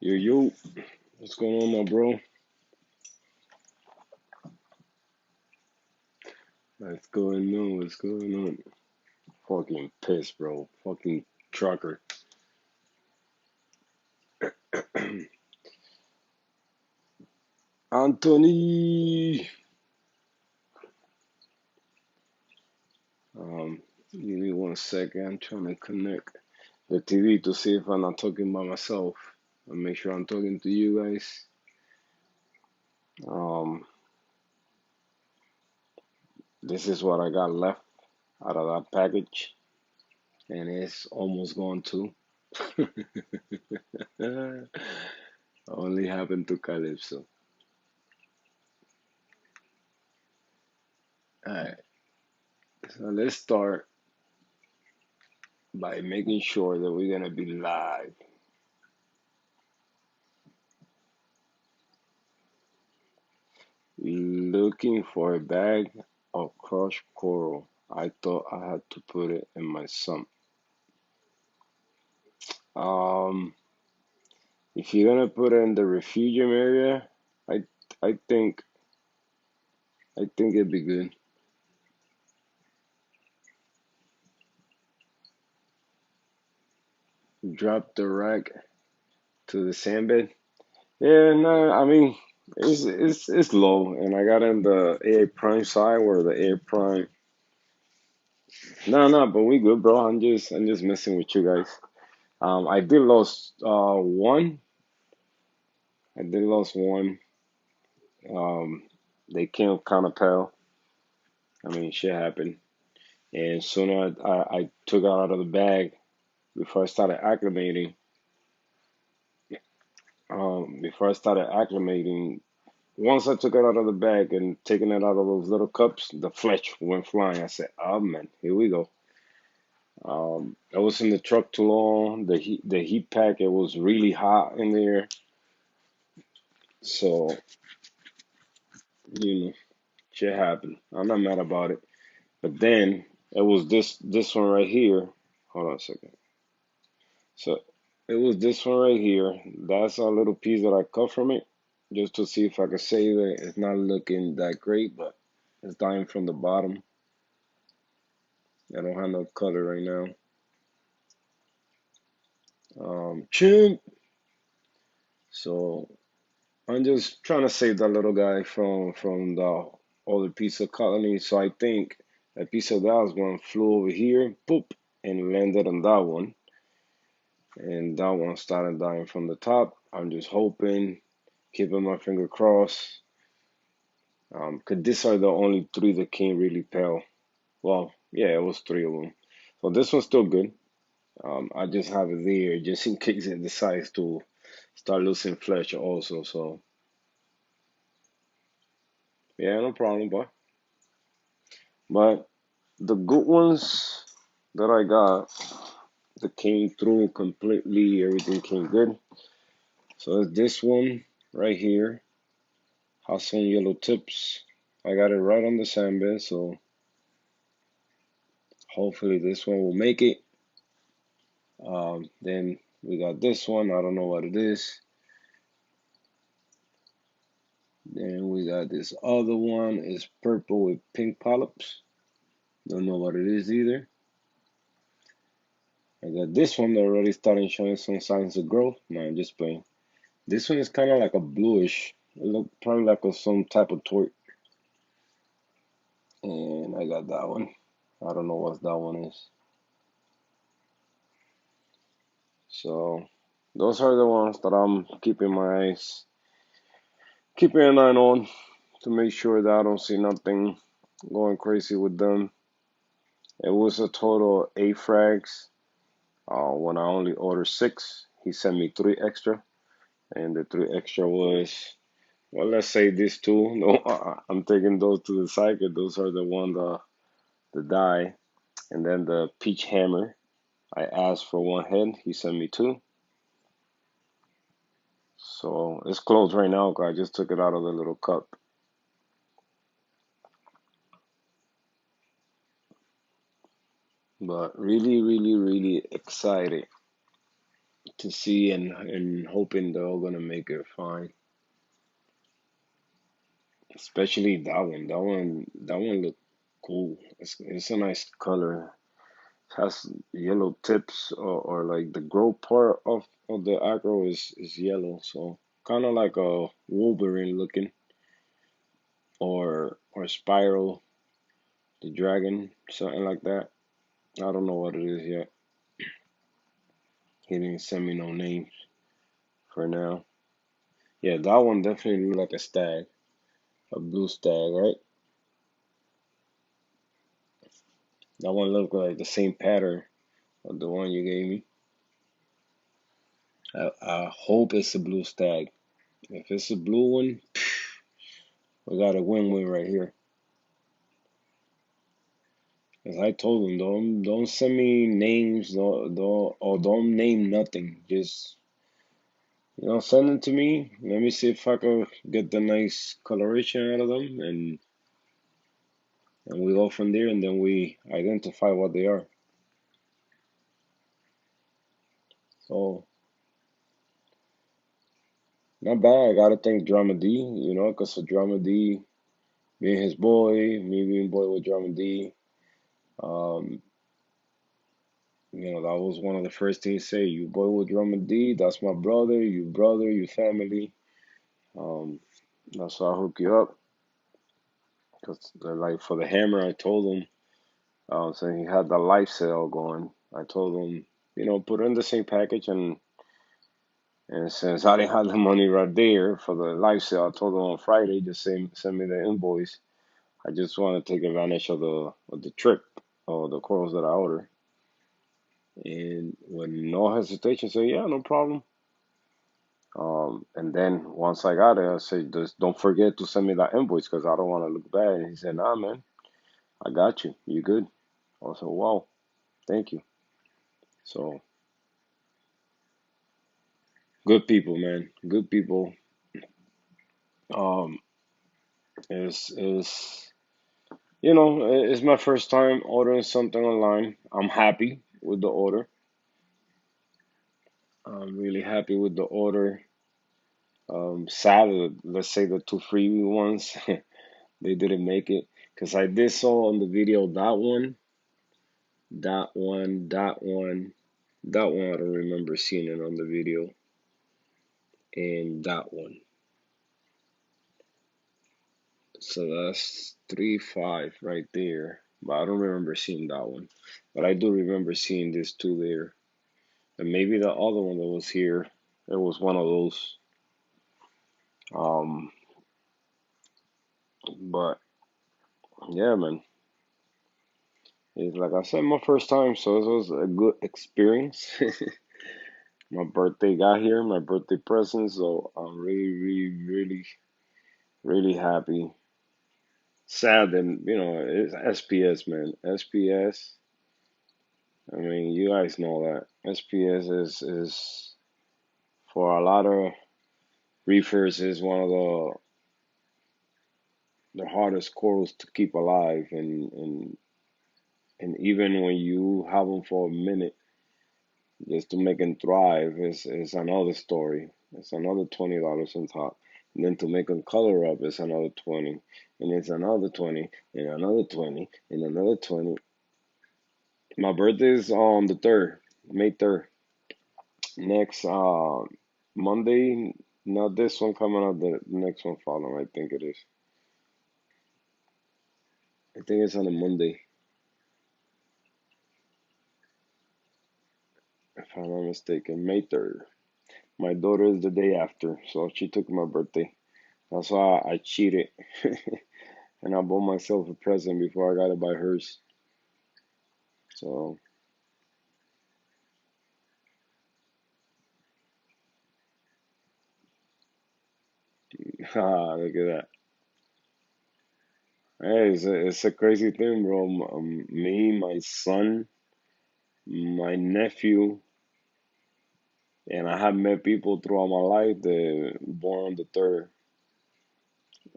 Yo, what's going on, my bro? What's going on? What's going on? Fucking pissed, bro. Fucking trucker. Anthony! Give me 1 second. I'm trying to connect the TV to see if I'm not talking by myself and make sure I'm talking to you guys. Um, this is what I got left out of that package, and it's almost gone too. Only happened to Calypso. Alright, so let's start by making sure that we're gonna be live. Looking for a bag of crushed coral. I thought I had to put it in my sump. Um, if you're gonna put it in the refugium area, I I think I think it'd be good. Drop the rack to the sandbed. Yeah, no, I mean it's low, and I got in the A prime side where the A prime. No, but we good, bro. I'm just messing with you guys. I did lost one. I did lost one. Um, they came kind of pale. I mean, shit happened. And soon I took it out of the bag before I started acclimating. Before I started acclimating, once I took it out of the bag and taking it out of those little cups, the flesh went flying. I said, "Oh man, here we go." I was in the truck too long. The heat pack, it was really hot in there, so you know, shit happened. I'm not mad about it. But then it was this one right here. Hold on a second. So it was this one right here. That's a little piece that I cut from it, just to see if I could save it. It's not looking that great, but it's dying from the bottom. I don't have no color right now. Chimp. So I'm just trying to save that little guy from the other piece of colony. So I think a piece of that one flew over here, poop, and landed on that one. And that one started dying from the top. I'm just hoping, keeping my finger crossed, because these are the only three that came really pale. Well, yeah, it was three of them. So this one's still good. I just have it there just in case it decides to start losing flesh also. So yeah, no problem, but the good ones that I got that came through completely, everything came good. So it's this one right here. Has some yellow tips. I got it right on the sandbed, so hopefully this one will make it. Then we got this one. I don't know what it is. Then we got this other one. It's purple with pink polyps. Don't know what it is either. I got this one that already starting showing some signs of growth. No, I'm just playing. This one is kind of like a bluish. It look probably like some type of tort. And I got that one. I don't know what that one is. So those are the ones that I'm keeping an eye on to make sure that I don't see nothing going crazy with them. It was a total of 8 frags. When I only ordered six, he sent me three extra, and the three extra was, well, let's say these two. No, I'm taking those to the side 'cause those are the one the die, and then the peach hammer. I asked for one head, he sent me two. So it's closed right now 'cause I just took it out of the little cup. But really, really, really excited to see and hoping they're all gonna make it fine. Especially that one. That one look cool. It's a nice color. It has yellow tips or like the grow part of the acro is yellow, so kind of like a Wolverine looking or Spiral the dragon, something like that. I don't know what it is yet. He didn't send me no names for now. Yeah, that one definitely look like a stag, a blue stag, right? That one look like the same pattern of the one you gave me. I hope it's a blue stag. If it's a blue one, we got a win-win right here. As I told him, don't send me names, don't name nothing. Just send them to me. Let me see if I can get the nice coloration out of them, and we go from there, and then we identify what they are. So not bad. I gotta thank Drama D, because for Drama D being his boy, me being boy with Drama D, um, that was one of the first things he say. You boy with Drama D, that's my brother. You family. Um, that's why I hook you up. Cause like for the hammer, I told him, saying he had the life sale going. I told him, put it in the same package, and since I didn't have the money right there for the life sale, I told him on Friday just send me the invoice. I just want to take advantage of the trip or the corals that I order. And with no hesitation, say yeah, no problem. And then once I got it, I said, just don't forget to send me that invoice because I don't want to look bad. And he said, nah, man, I got you. You good? I said, wow, thank you. So good people, man. Good people. Um, is it's my first time ordering something online. I'm happy with the order. I'm really happy with the order. Sad, let's say the two free ones, they didn't make it because I did saw on the video that one. I don't remember seeing it on the video, and that one. So that's 3-5 right there. But I don't remember seeing that one. But I do remember seeing this two there. And maybe the other one that was here, it was one of those. Um, but yeah, man. It's like I said, my first time, so it was a good experience. My birthday got here, my birthday present, so I'm really, really, really, really happy. Sad and it's SPS, man. SPS. I mean, you guys know that SPS is for a lot of reefers is one of the hardest corals to keep alive, and even when you have them for a minute, just to make them thrive is another story. It's another $20 on top. And then to make them color up is another 20. And it's another 20 and another 20 and another 20. My birthday is on the 3rd, May 3rd. Next Monday, not this one coming up, the next one following, I think it is. I think it's on a Monday, if I'm not mistaken. May 3rd. My daughter is the day after, so she took my birthday. That's why I cheated. And I bought myself a present before I got to buy hers. So, look at that. Hey, it's a crazy thing, bro. Me, my son, my nephew, and I have met people throughout my life that born on the 3rd.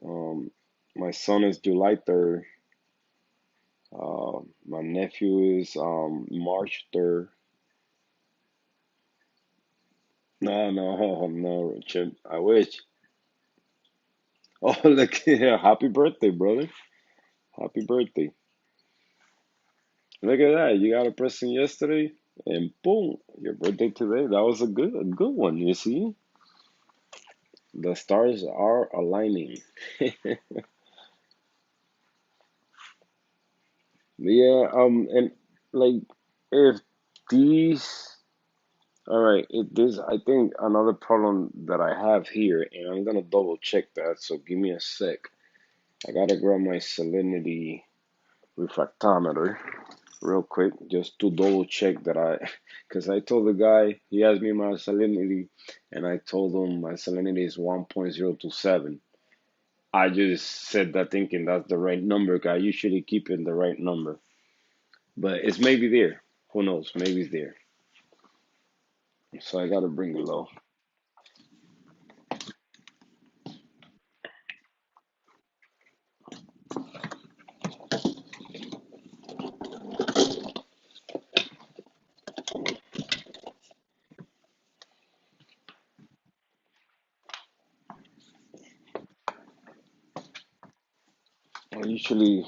Um, my son is July 3rd. My nephew is March 3rd. No, no, no, Richard. I wish. Oh, look, yeah, happy birthday, brother. Happy birthday. Look at that. You got a present yesterday, and boom, your birthday today. That was a good one. You see, the stars are aligning. Yeah, and like if these, all right, if this, I think another problem that I have here, and I'm gonna double check that. So give me a sec. I gotta grab my salinity refractometer real quick just to double check that because I told the guy, he asked me my salinity, and I told him my salinity is 1.027. I just said that thinking that's the right number, 'cause I usually keep it the right number, but it's maybe there. Who knows? Maybe it's there. So I gotta bring it low. I usually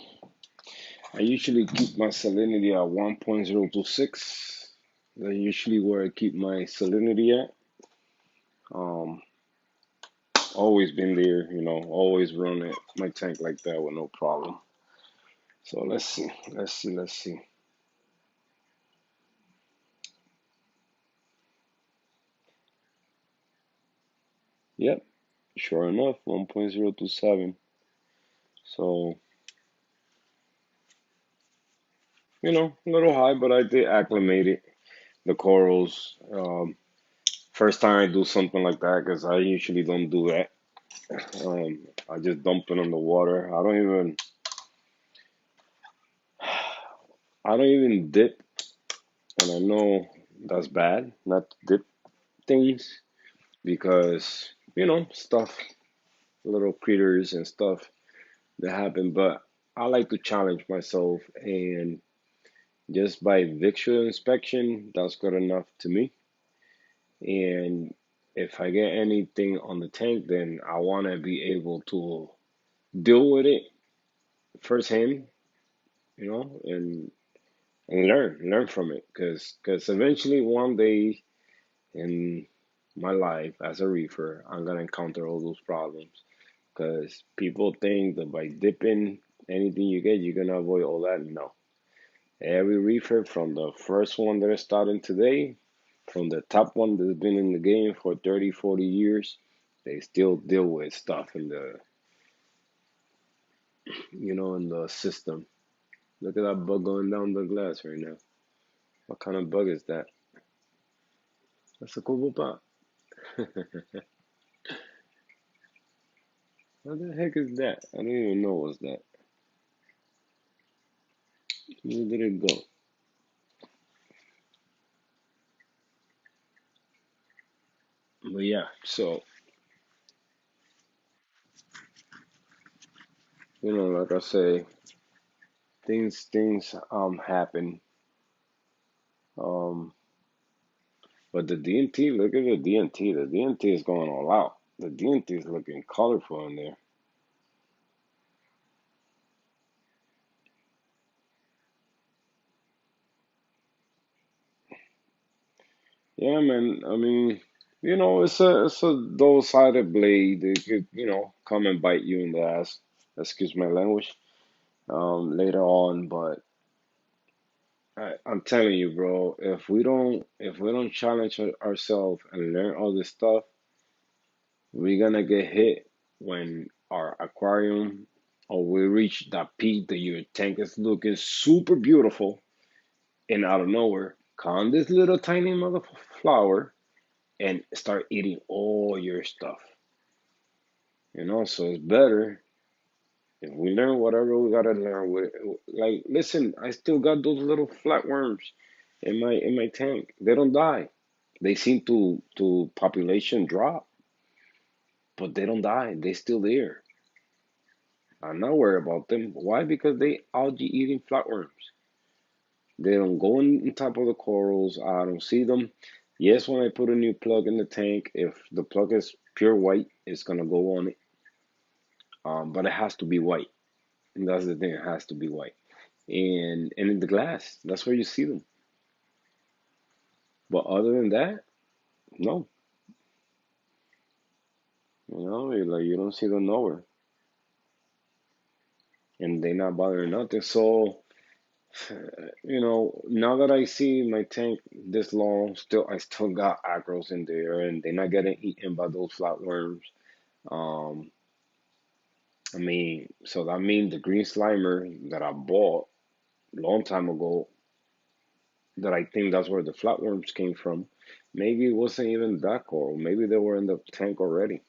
I usually keep my salinity at 1.026. That's usually where I keep my salinity at. Um, Always been there, always run it, my tank like that with no problem. So let's see. Yep, sure enough, 1.027. So, a little high, but I did acclimate it. The corals, first time I do something like that, because I usually don't do that. I just dump it on the water. I don't even dip, and I know that's bad, not to dip things, because, stuff, little critters and stuff that happen. But I like to challenge myself, and just by visual inspection, that's good enough to me. And if I get anything on the tank, then I want to be able to deal with it firsthand, and learn from it, because eventually one day in my life as a reefer, I'm gonna encounter all those problems. Because people think that by dipping anything you get, you're gonna avoid all that. No. Every reefer, from the first one that is starting today, from the top one that's been in the game for 30, 40 years, they still deal with stuff in the system. Look at that bug going down the glass right now. What kind of bug is that? That's a kubupa. What the heck is that? I don't even know what's that. Where did it go? But yeah, so like I say, things happen. Um, but the DNT, look at the DNT. The DNT is going all out. The DNT is looking colorful in there. Yeah, man. I mean, it's a dull-sided blade. It could, come and bite you in the ass. Excuse my language. Later on, but I'm telling you, bro, if we don't challenge ourselves and learn all this stuff, we're gonna get hit when our aquarium, or we reach that peak that your tank is looking super beautiful, and out of nowhere come this little tiny mother flower and start eating all your stuff. So it's better if we learn whatever we gotta learn with it. Like, listen, I still got those little flatworms in my tank. They don't die. They seem to population drop, but they don't die. They still there. I'm not worried about them. Why? Because they algae eating flatworms. They don't go on top of the corals. I don't see them. Yes, when I put a new plug in the tank, if the plug is pure white, it's gonna go on it. But it has to be white. And that's the thing, it has to be white. And in the glass, that's where you see them. But other than that, no. Like you don't see them nowhere. And they not bothering nothing. So, now that I see my tank this long, I still got acros in there, and they're not getting eaten by those flatworms. Um, I mean, so that means the green slimer that I bought a long time ago, that I think that's where the flatworms came from. Maybe it wasn't even that coral. Maybe they were in the tank already.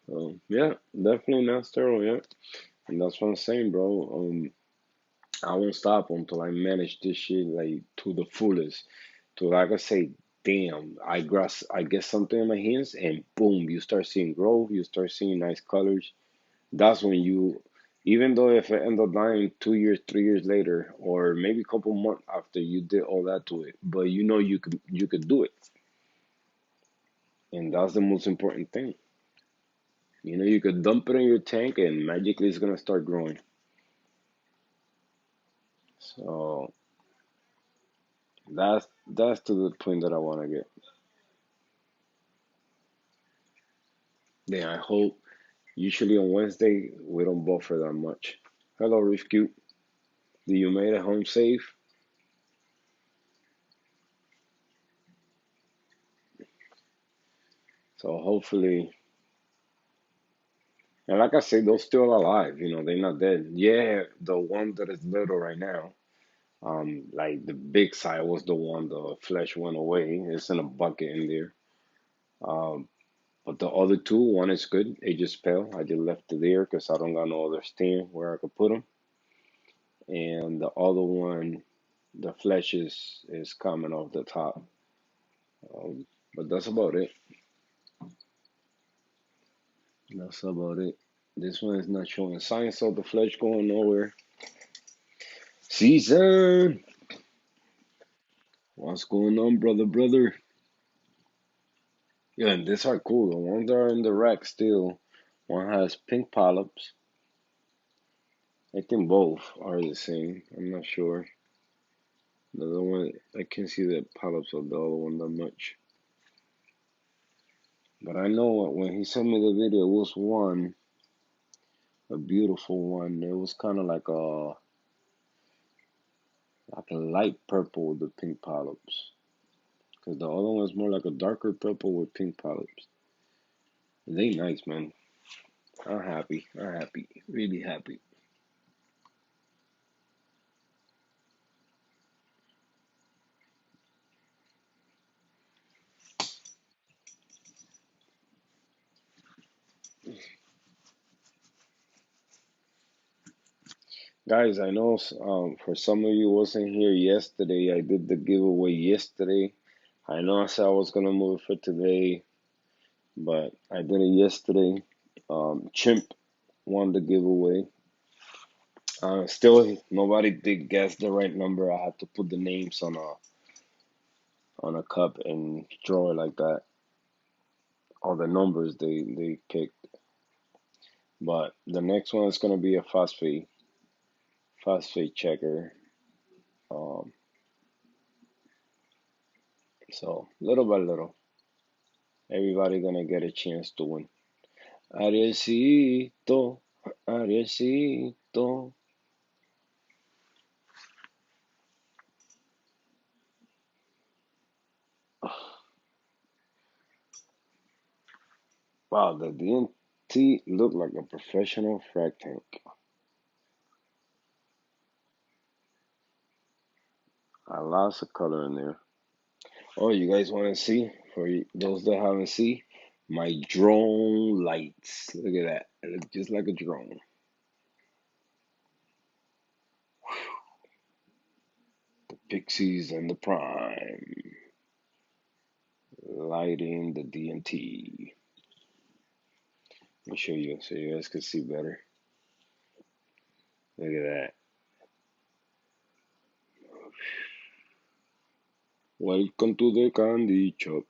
So yeah, definitely not sterile yet. And that's what I'm saying, bro. I won't stop until I manage this shit like to the fullest. To like I say, damn, I get something in my hands, and boom, you start seeing growth, you start seeing nice colors. That's when you, even though if it end up dying 2 years, 3 years later, or maybe a couple months after you did all that to it, but you could do it, and that's the most important thing. You could dump it in your tank, and magically it's gonna start growing. So that's to the point that I want to get. Then I hope. Usually on Wednesday we don't buffer that much. Hello, Reef Cute. Do you made it home safe? So hopefully, and like I said, they're still alive. They're not dead. Yeah, the one that is little right now. Like the big side was the one the flesh went away. It's in a bucket in there. Um, but the other two, one is good. It just fell. I just left it there because I don't got no other stand where I could put them. And the other one, the flesh is coming off the top. Um, but that's about it. That's about it. This one is not showing signs of the flesh going nowhere. Season, what's going on, brother, brother? Yeah, and these are cool. The ones that are in the rack still. One has pink polyps. I think both are the same. I'm not sure. The other one, I can't see the polyps of the other one that much. But I know when he sent me the video, it was one, a beautiful one. It was kind of like a light purple with the pink polyps. Because the other one's more like a darker purple with pink polyps. They nice, man. I'm happy. I'm happy. Really happy. Guys, I know for some of you wasn't here yesterday. I did the giveaway yesterday. I know I said I was gonna move it for today, but I did it yesterday. Chimp won the giveaway. Still, nobody did guess the right number. I had to put the names on a cup and draw it like that. All the numbers they picked. But the next one is gonna be a phosphate checker. Um, so little by little, everybody gonna get a chance to win. Arielcito, Arielcito. Wow, the DNT looked like a professional frag tank. A lots of color in there. Oh, you guys want to see? Those that haven't seen, my drone lights. Look at that. It looks just like a drone. The Pixies and the Prime. Lighting the DNT. Let me show you so you guys can see better. Look at that. Welcome to the candy shop.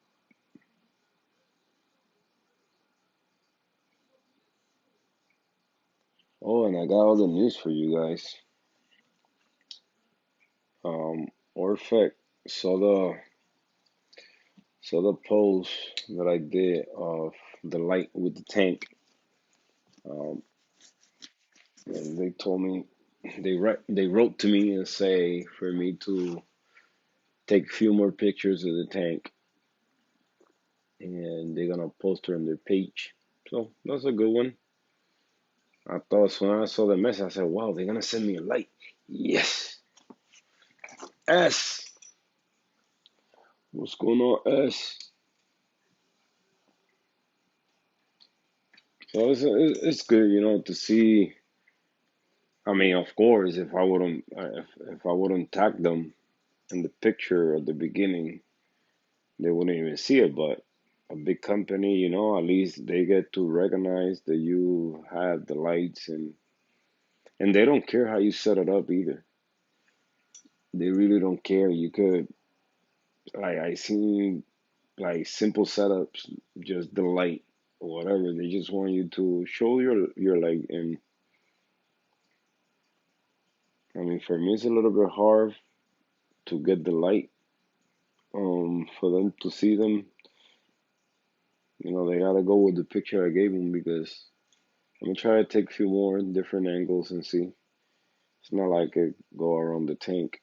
Oh, and I got all the news for you guys. Orphic saw the post that I did of the light with the tank. Um, and they told me they wrote to me and say for me to take a few more pictures of the tank, and they're gonna post her on their page. So that's a good one. I thought when I saw the message, I said, "Wow, they're gonna send me a light." Yes, S. What's going on, S? So it's good, to see. I mean, of course, if I wouldn't tag them in the picture at the beginning, they wouldn't even see it. But a big company, at least they get to recognize that you have the lights, and they don't care how you set it up either. They really don't care. You could, like, I seen like simple setups, just the light or whatever. They just want you to show your light. And I mean, for me, it's a little bit hard to get the light. For them to see them, they gotta go with the picture I gave them, because I'm gonna try to take a few more different angles and see. It's not like it go around the tank,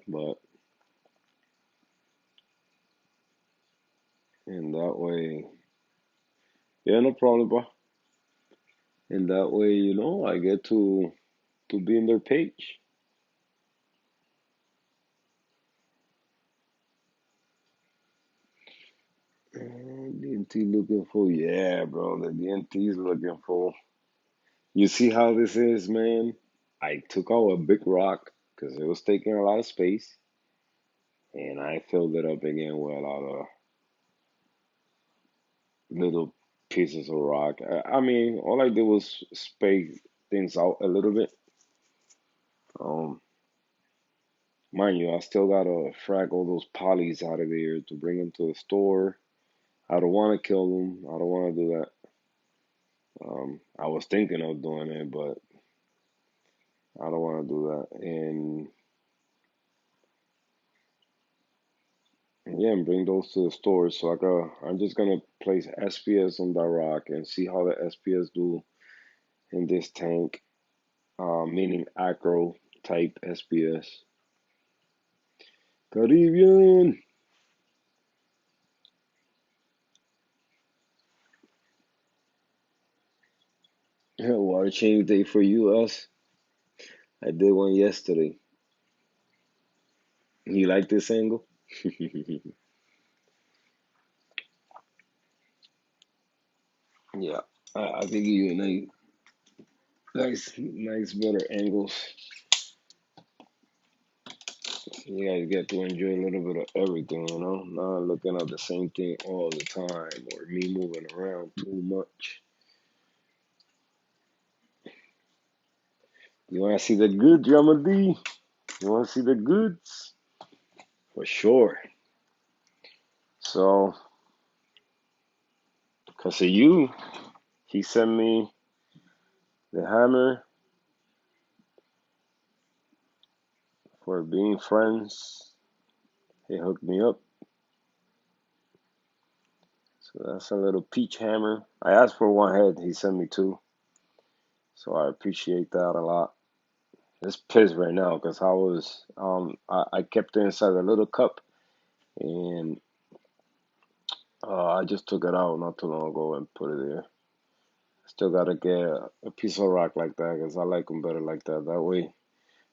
but in that way, yeah, no problem, bro. In that way, I get to be in their page. DNT looking full, yeah, bro. The DNT is looking full. You see how this is, man? I took out a big rock because it was taking a lot of space, and I filled it up again with a lot of little pieces of rock. I mean, all I did was space things out a little bit. Um, Mind you, I still gotta frag all those polys out of there to bring them to the store. I don't want to kill them. I don't want to do that. I was thinking of doing it, but I don't want to do that. And yeah, and bring those to the store. So I'm just gonna place SPS on that rock and see how the SPS do in this tank, meaning acro type SPS. Caribbean. Water change day for you, us. I did one yesterday. You like this angle? Yeah, I think you a nice, better angles. You guys get to enjoy a little bit of everything, not looking at the same thing all the time, or me moving around too much. You want to see the good, Drama D? You want to see the goods? For sure. So, because of you, he sent me the hammer for being friends. He hooked me up. So that's a little peach hammer. I asked for one head. He sent me two. So I appreciate that a lot. It's pissed right now because I kept it inside a little cup, and I just took it out not too long ago and put it there. Still gotta get a piece of rock like that because I like them better like that. That way,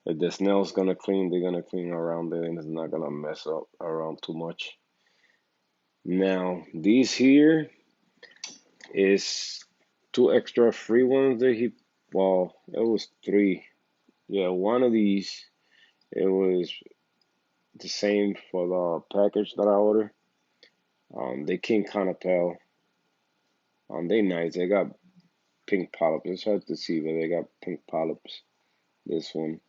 if the snail's gonna clean, they're gonna clean around it and it's not gonna mess up around too much. Now, these here is two extra free ones that well, it was three. Yeah, one of these, it was the same for the package that I ordered. They came kind of pale. They nice. They got pink polyps. It's hard to see, but they got pink polyps. This one,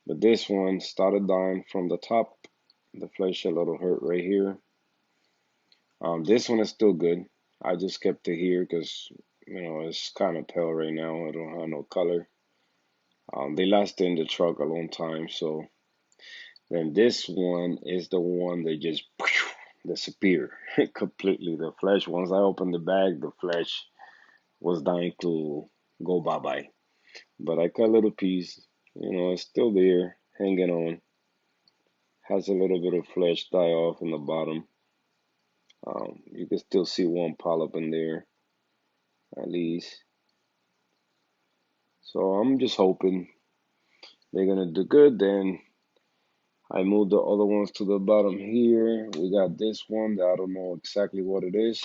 but this one started dying from the top. The flesh a little hurt right here. This one is still good. I just kept it here because it's kind of pale right now. I don't have no color. They lasted in the truck a long time, so then this one is the one that just disappeared completely. The flesh. Once I opened the bag, the flesh was dying to go bye bye. But I cut a little piece. It's still there, hanging on. Has a little bit of flesh die off in the bottom. You can still see one polyp in there, at least. So I'm just hoping they're gonna do good. Then I moved the other ones to the bottom here. We got this one that I don't know exactly what it is.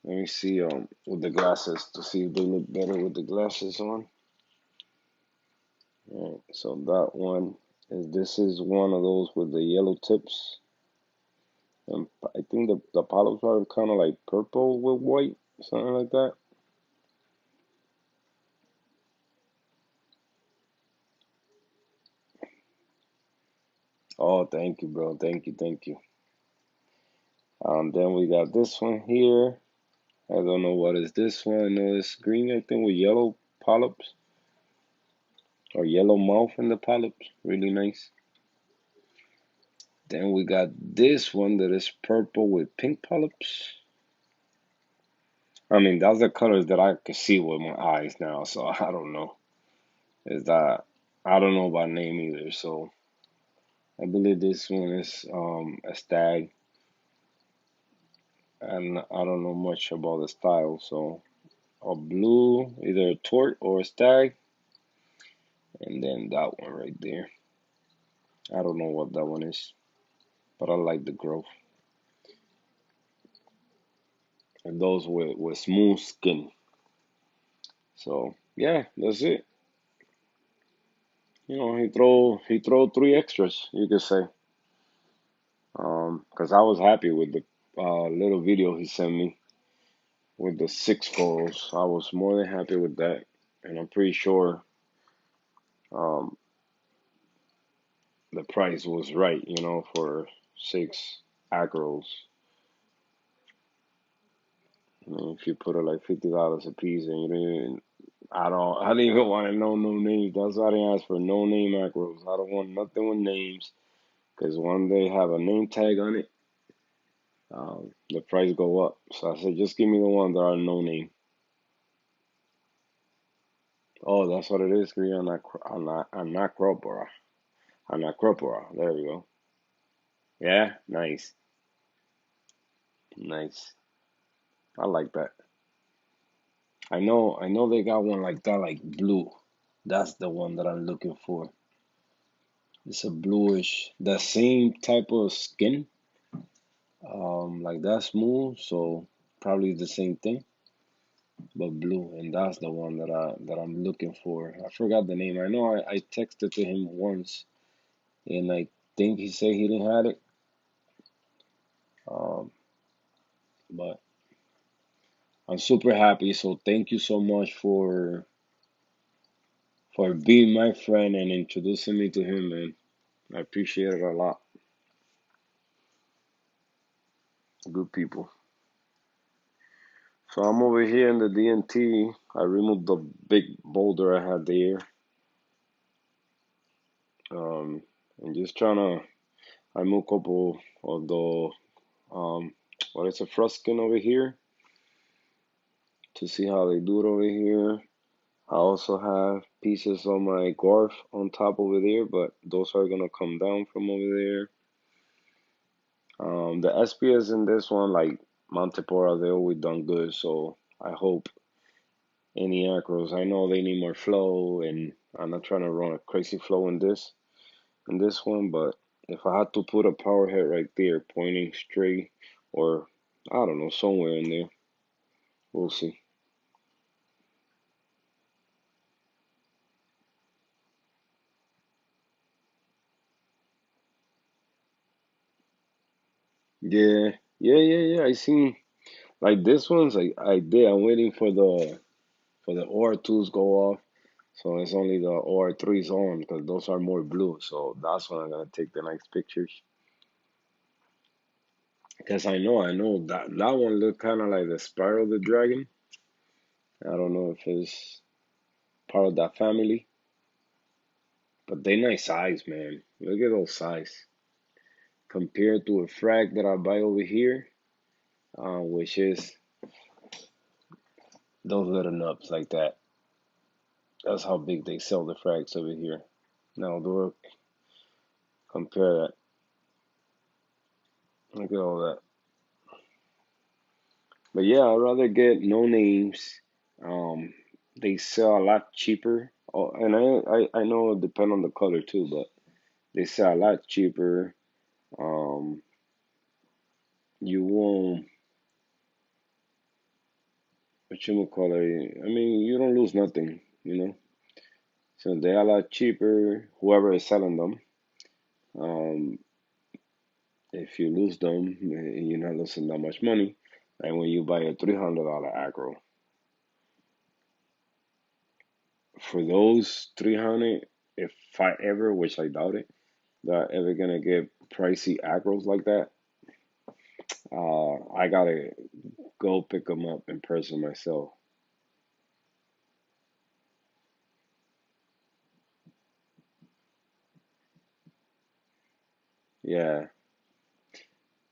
Let me see with the glasses to see if they look better with the glasses on. Alright, so that one is this is one of those with the yellow tips. And I think the polyps are kind of like purple with white, something like that. Oh, thank you, bro. Thank you, thank you. Then we got this one here. I don't know what is this one. I know it's green, I think, with yellow polyps or yellow mouth in the polyps. Really nice. Then we got this one that is purple with pink polyps. I mean, that's the colors that I can see with my eyes now, so I don't know. Is that I don't know about name either, so I believe this one is a stag, and I don't know much about the style, so a blue, either a tort or a stag, and then that one right there. I don't know what that one is, but I like the growth. And those with smooth skin. So yeah, that's it. He throw three extras, you could say. 'Cause I was happy with the little video he sent me with the six corals. I was more than happy with that, and I'm pretty sure um the price was right, for six acros. I mean, if you put it like $50 a piece, and you don't even, I don't even want to know no names. That's why I didn't ask for no name macros. I don't want nothing with names, because when they have a name tag on it, the price go up. So I said, just give me the one that are no name. Oh, that's what it is. Anacropora. Anacropora. There we go. Yeah, nice, nice. I like that. I know they got one like that, like blue. That's the one that I'm looking for. It's a bluish, the same type of skin, like that smooth. So probably the same thing, but blue, and that's the one that I'm looking for. I forgot the name. I know I texted to him once, and I think he said he didn't have it. Um, but I'm super happy. So thank you so much for being my friend and introducing me to him, man. I appreciate it a lot. Good people. So I'm over here in the DNT. I removed the big boulder I had there. Um, and just trying to, I moved a couple of the, what is a froskin over here to see how they do it over here. I also have pieces of my Garf on top over there, but those are gonna come down from over there. The SPS in this one, like Montepora, they always done good, so I hope any acros. I know they need more flow, and I'm not trying to run a crazy flow in this one, but if I had to put a power head right there pointing straight, or I don't know, somewhere in there, we'll see. Yeah, yeah, yeah, yeah. I seen like this one's I did. I'm waiting for the OR2s go off. So it's only the OR3s on because those are more blue. So that's when I'm gonna take the nice pictures. Because I know that one look kind of like the spiral of the dragon. I don't know if it's part of that family, but they nice size, man. Look at those size compared to a frag that I buy over here, which is those little nubs like that. That's how big they sell the frags over here. Now, look, compare that. Look at all that. But yeah, I'd rather get no names. Um, they sell a lot cheaper. Oh, and I know it depends on the color too, but they sell a lot cheaper. Um, you won't, what you call it? I mean, you don't lose nothing, you know. So they're a lot cheaper. Whoever is selling them. Um, if you lose them, you're not losing that much money. And when you buy a $300 acro, for those 300, if I ever, which I doubt it, that ever gonna get pricey agros like that, I gotta go pick them up in person myself. Yeah,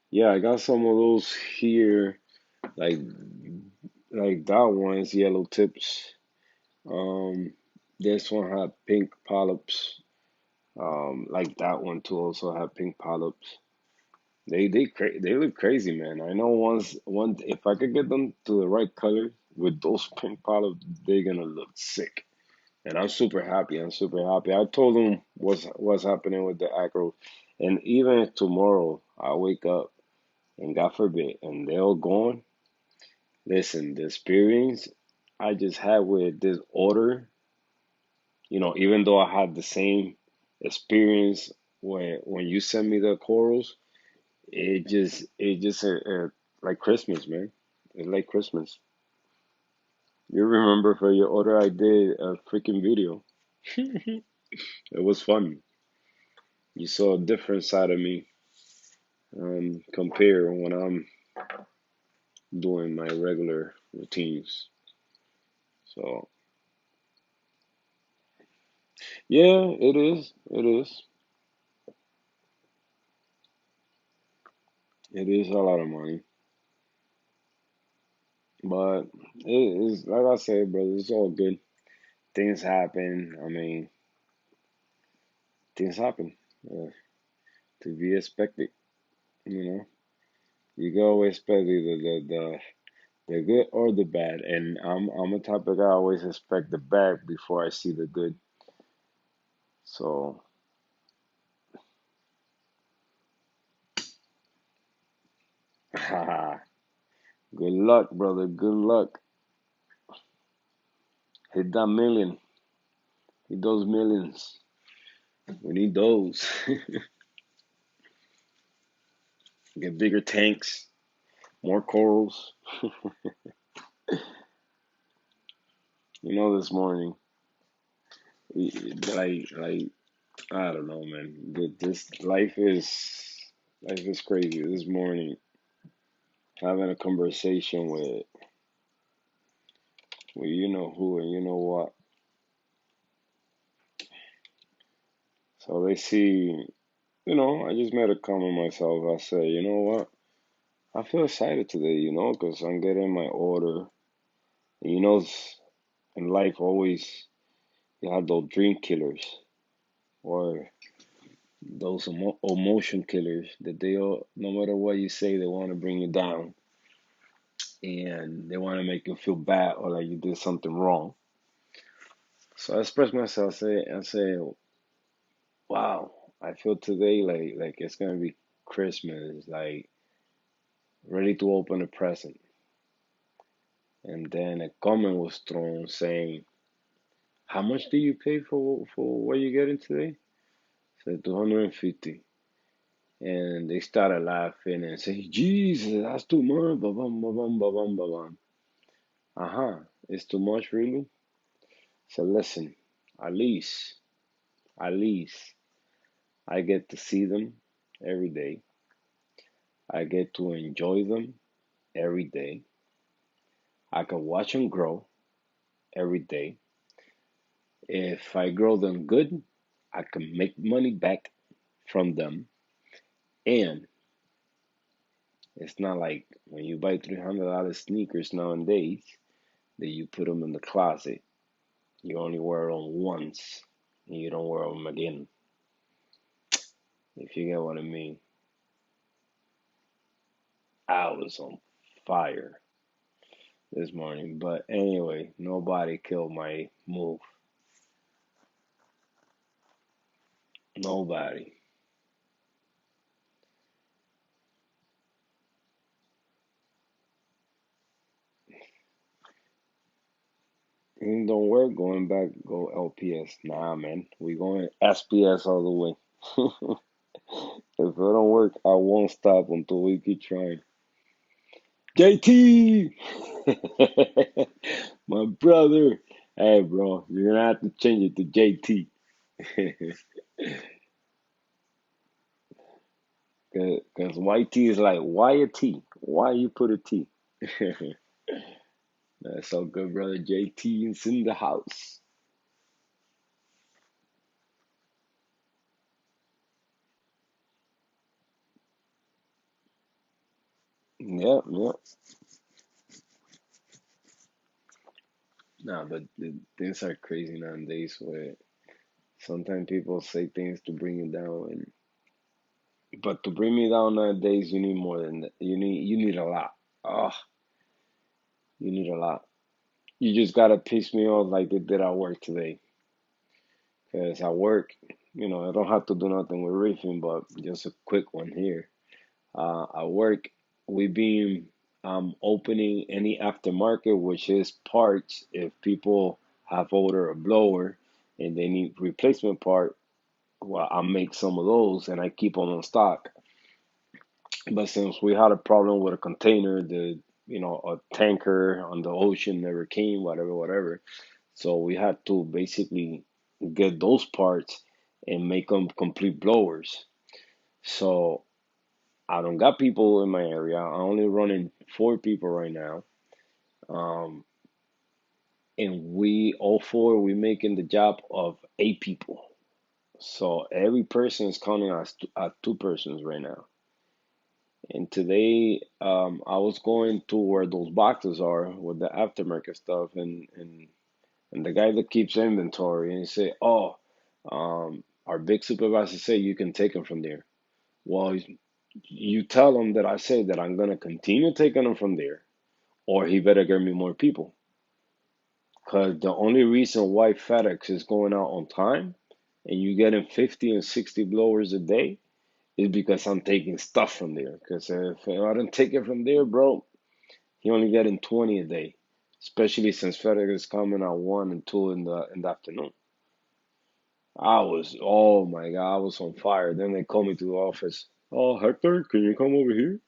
yeah, I got some of those here, like that one's yellow tips. Um, this one had pink polyps. Like that one too also had pink polyps. They look crazy, man. I know one if I could get them to the right color with those pink polyps, they're gonna look sick. And I'm super happy. I'm super happy. I told them what's happening with the acro, and even if tomorrow I wake up and God forbid and they're all gone. Listen, the experience I just had with this order, even though I had the same experience when you sent me the corals, it just like Christmas, man. It's like Christmas. You remember for your order, I did a freaking video. It was fun. You saw a different side of me, compare when I'm doing my regular routines. So yeah, it is. It is. It is a lot of money, but it is like I said, brother. It's all good. Things happen. I mean, things happen. Uh, to be expected. You know, you can always expect either the good or the bad, and I'm a type of guy I always expect the bad before I see the good. So, good luck, brother. Good luck. Hit that million. Hit those millions. We need those. Get bigger tanks, more corals. This morning, like I don't know, man. This life is crazy. This morning, having a conversation with you know who and you know what. So they see, I just made a comment myself. I said, you know what? I feel excited today, because I'm getting my order. And in life, always you have those dream killers or those emotion killers that they all, no matter what you say, they want to bring you down and they want to make you feel bad or like you did something wrong. So I express myself, I say, wow, I feel today like it's gonna be Christmas, like ready to open a present. And then a comment was thrown saying, "How much do you pay for what you're getting today?" I said 250. And they started laughing and saying, "Jesus, that's too much." Ba bum ba bum ba bum ba bum. Uh-huh. It's too much, really? So listen, at least, at least I get to see them every day. I get to enjoy them every day. I can watch them grow every day. If I grow them good, I can make money back from them. And it's not like when you buy $300 sneakers nowadays that you put them in the closet. You only wear them once and you don't wear them again. If you get what I mean. I was on fire this morning. But anyway, nobody killed my move. Nobody. It don't work going back, go LPS. Nah, man. We going SPS all the way. If it don't work, I won't stop until we keep trying. JT! My brother. Hey, bro, you're gonna have to change it to JT. Because YT is like, why a T? Why you put a T? That's so good, brother. JT is in the house. Yep, yep. Nah, but things are crazy nowadays where sometimes people say things to bring you down, but to bring me down nowadays, you need more than that. You need a lot. Oh, you need a lot. You just gotta piss me off like they did at work today. Cause at work, I don't have to do nothing with reefing, but just a quick one here. At work, we been opening any aftermarket, which is parts. If people have ordered a blower and they need replacement part, well, I make some of those and I keep them on stock. But since we had a problem with a container, a tanker on the ocean never came, whatever, whatever. So we had to basically get those parts and make them complete blowers. So I don't got people in my area. I'm only running four people right now. Um, and we all four we making the job of eight people. So every person is counting as two persons right now. And today, I was going to where those boxes are with the aftermarket stuff, and the guy that keeps inventory, and he say, "Oh, our big supervisor say you can take them from there." Well, you tell him that I say that I'm gonna continue taking them from there, or he better get me more people. Because the only reason why FedEx is going out on time and you getting 50 and 60 blowers a day is because I'm taking stuff from there. Because if I don't take it from there, bro, he only getting 20 a day. Especially since FedEx is coming at 1 and 2 in the afternoon. Oh my God, I was on fire. Then they called me to the office. Oh, Hector, can you come over here?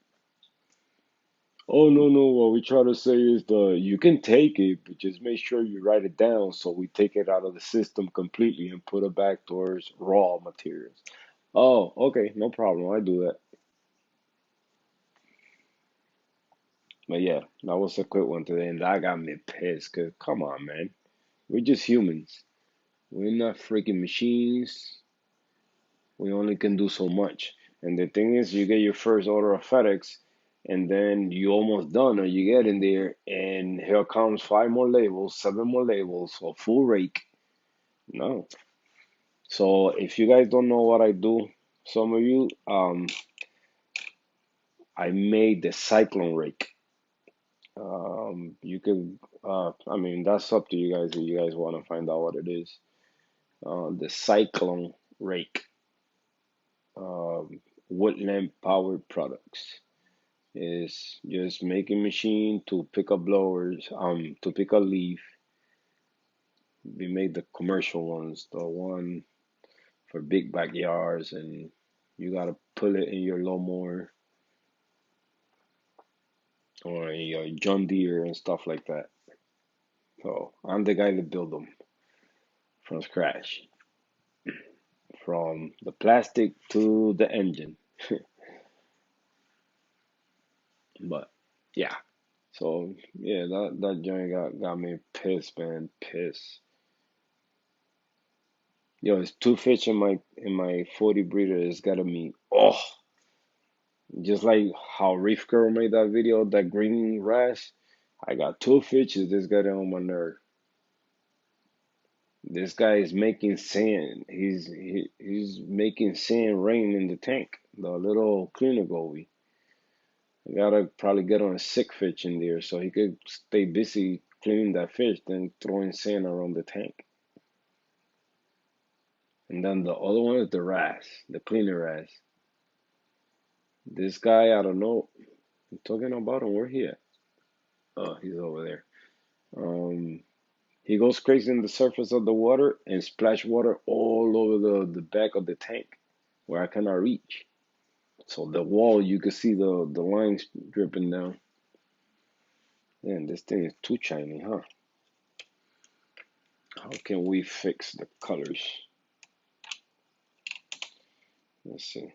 Oh no, no, what we try to say is you can take it, but just make sure you write it down so we take it out of the system completely and put it back towards raw materials. Oh, okay, no problem. I do that. But yeah, that was a quick one today, and that got me pissed. Cause come on, man, we're just humans. We're not freaking machines. We only can do so much. And the thing is, you get your first order of FedEx, and then you almost done, or you get in there, and here comes five more labels, seven more labels, a full rake. No. So if you guys don't know what I do, some of you, I made the cyclone rake. You can, I mean, that's up to you guys if you guys want to find out what it is. The cyclone rake, um, woodland powered products. Is just making machine to pick up blowers, to pick up leaf. We make the commercial ones, the one for big backyards, and you gotta pull it in your lawnmower or your John Deere and stuff like that. So I'm the guy that build them from scratch, from the plastic to the engine. But yeah. So yeah, that joint got me pissed, man, pissed. Yo, it's two fish in my 40 breeder. It's gotta me. Oh, just like how Reef Girl made that video, that green rash. I got two fishes. This got on my nerve. This guy is making sand. He's making sand rain in the tank. The little cleaner goby. I gotta probably get on a sick fish in there so he could stay busy cleaning that fish, then throwing sand around the tank. And then the other one is the wrasse, the cleaner wrasse. This guy, I don't know. I'm talking about him. Where he at? Oh, he's over there. Um, he goes crazy in the surface of the water and splash water all over the back of the tank where I cannot reach. So the wall, you can see the lines dripping down. Man, this thing is too shiny, huh? How can we fix the colors? Let's see.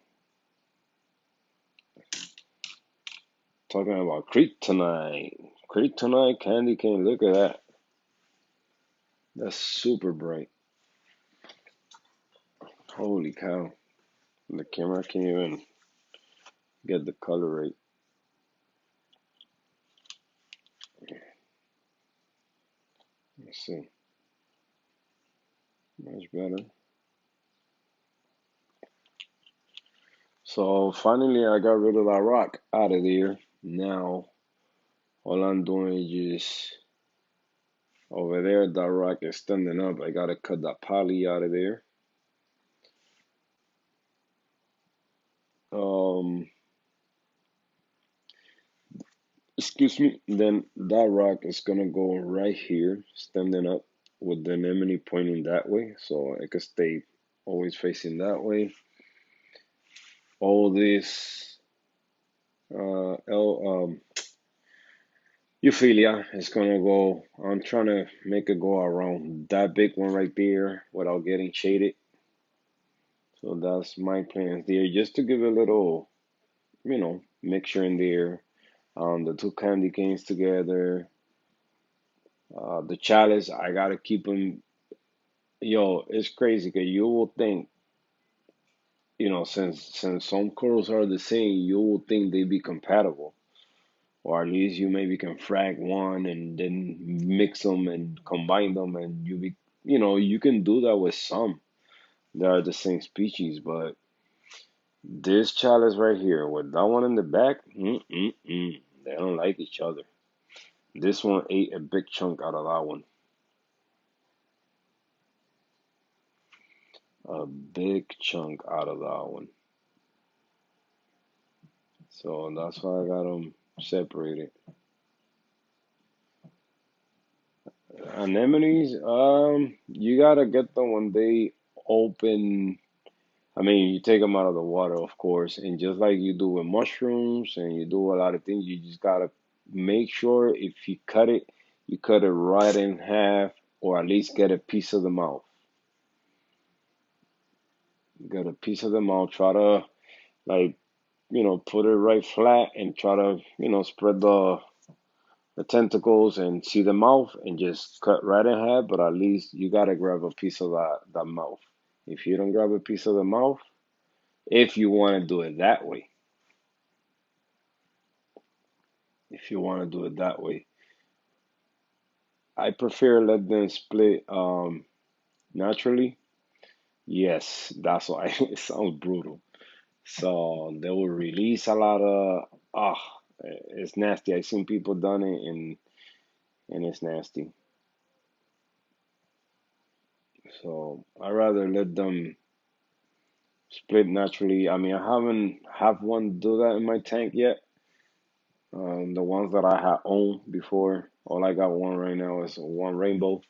Talking about kryptonite. Kryptonite candy cane. Look at that. That's super bright. Holy cow. The camera can't even get the color right. Let's see. Much better. So finally I got rid of that rock out of there. Now all I'm doing is just over there, that rock is standing up. I gotta cut that poly out of there. Um, excuse me. Then that rock is gonna go right here, standing up with the anemone pointing that way, so it could stay always facing that way. All this Euphilia is gonna go. I'm trying to make it go around that big one right there without getting shaded. So that's my plans there, just to give a little, mixture in there. The two candy canes together. The chalice, I gotta keep them. Yo, it's crazy because you will think, since some corals are the same, you will think they be compatible, or at least you maybe can frag one and then mix them and combine them, and you can do that with some. They are the same species, but this chalice right here with that one in the back, they don't like each other. This one ate a big chunk out of that one. A big chunk out of that one. So that's why I got them separated. Anemones, you gotta get them when they open. I mean, you take them out of the water, of course, and just like you do with mushrooms and you do a lot of things, you just gotta make sure if you cut it, you cut it right in half, or at least get a piece of the mouth. Get a piece of the mouth. Try to like put it right flat and try to spread the tentacles and see the mouth and just cut right in half. But at least you gotta grab a piece of that mouth. If you don't grab a piece of the mouth, if you want to do it that way, if you want to do it that way, I prefer let them split naturally. Yes, that's why it sounds brutal. So they will release a lot of it's nasty. I seen people done it and it's nasty. So I rather let them split naturally. I mean, I haven't have one do that in my tank yet. The ones that I had owned before, all I got one right now is one rainbow,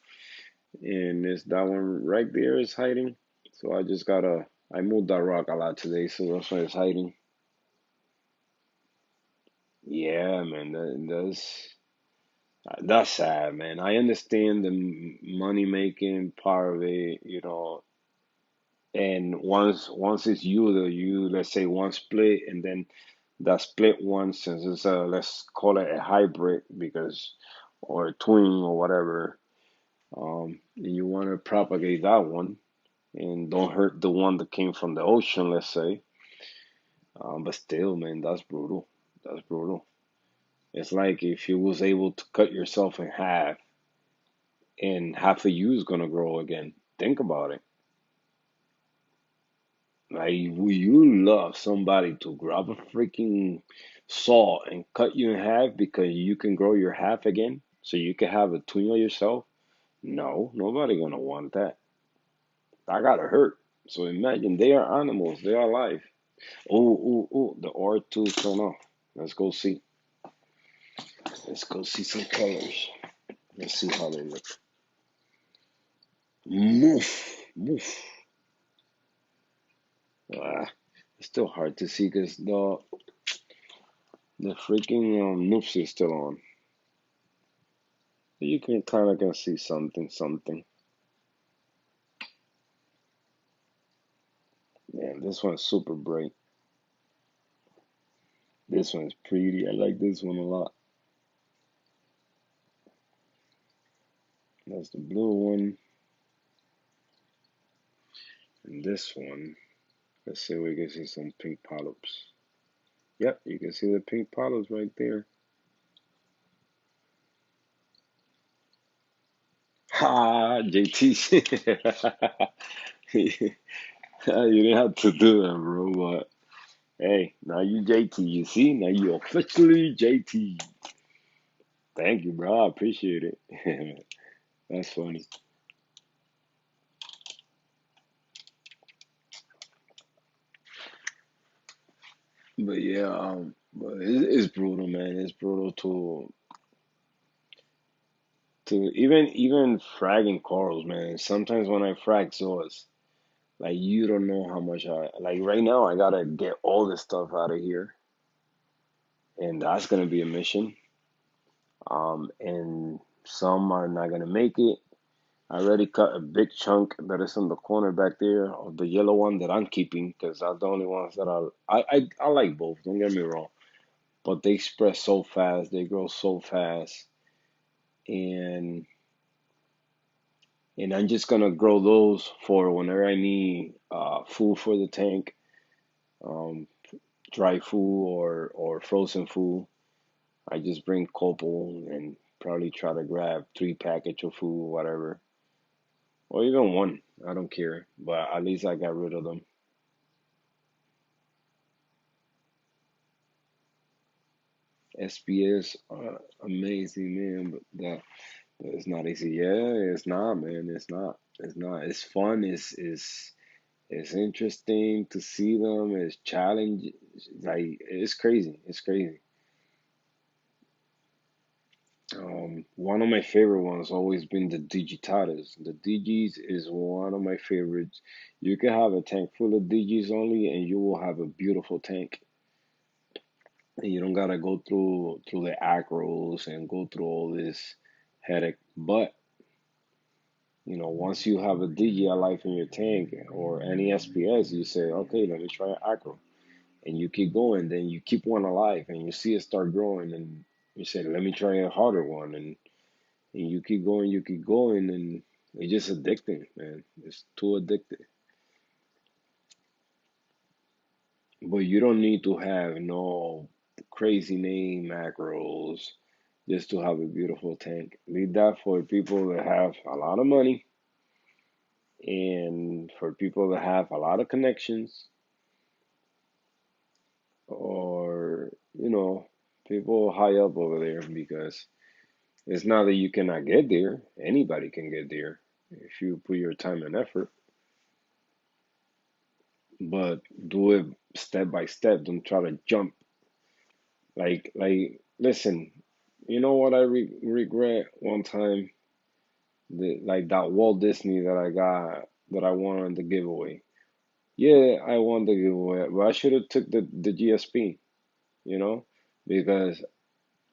and it's that one right there is hiding. So I just gotta. I moved that rock a lot today, so that's why it's hiding. Yeah, man, that's sad, man. I understand the money making part of it, and once it's you, let's say one split, and then that split one, since it's a, let's call it a hybrid, because, or a twin or whatever. You want to propagate that one and don't hurt the one that came from the ocean, let's say. But still, man, that's brutal. That's brutal. It's like if you was able to cut yourself in half and half of you is gonna grow again. Think about it. Like, would you love somebody to grab a freaking saw and cut you in half because you can grow your half again, so you can have a twin of yourself? No, nobody gonna want that. That gotta hurt. So imagine they are animals, they are alive. Oh, oh, oh, the R2 turn off. Let's go see. Let's go see some colors. Let's see how they look. Moof, moof. Ah, it's still hard to see because the freaking noose is still on. You can kind of can see something, something. Man, this one's super bright. This one's pretty. I like this one a lot. That's the blue one. And this one, let's see, we can see some pink polyps. Yep, you can see the pink polyps right there. Ha, JT. You didn't have to do that, bro. But hey, now you JT. You see, now you officially JT. Thank you, bro. I appreciate it. That's funny. But yeah, but it's brutal, man. It's brutal to even fragging corals, man. Sometimes when I frag zoas, like you don't know how much I like. Right now, I gotta get all this stuff out of here, and that's gonna be a mission. And some are not gonna make it. I already cut a big chunk that is in the corner back there of the yellow one that I'm keeping because that's the only ones that I like both. Don't get me wrong, but they spread so fast, they grow so fast, and I'm just gonna grow those for whenever I need food for the tank, um, dry food or frozen food. I just bring couple and probably try to grab 3 package of food, whatever, or even one. I don't care, but at least I got rid of them. SPS, amazing, man, but that it's not easy. Yeah, it's not, man. It's not. It's not. It's fun. It's interesting to see them. It's challenge. Like it's crazy. It's crazy. One of my favorite ones always been the Digitatas. The Digis is one of my favorites. You can have a tank full of Digis only, and you will have a beautiful tank. And you don't gotta go through the acros and go through all this headache. But once you have a DG life in your tank or any SPS, you say, okay, let me try an acro, and you keep going. Then you keep one alive, and you see it start growing, and you say, let me try a harder one, and you keep going, and it's just addicting, man. It's too addictive. But you don't need to have no crazy name macros just to have a beautiful tank. Leave that for people that have a lot of money and for people that have a lot of connections, or people high up over there, because it's not that you cannot get there. Anybody can get there if you put your time and effort, but do it step by step. Don't try to jump. Listen, you know what I regret one time? Like that Walt Disney that I got, that I won on the giveaway. Yeah, I won the giveaway, but I should have took the GSP, you know, because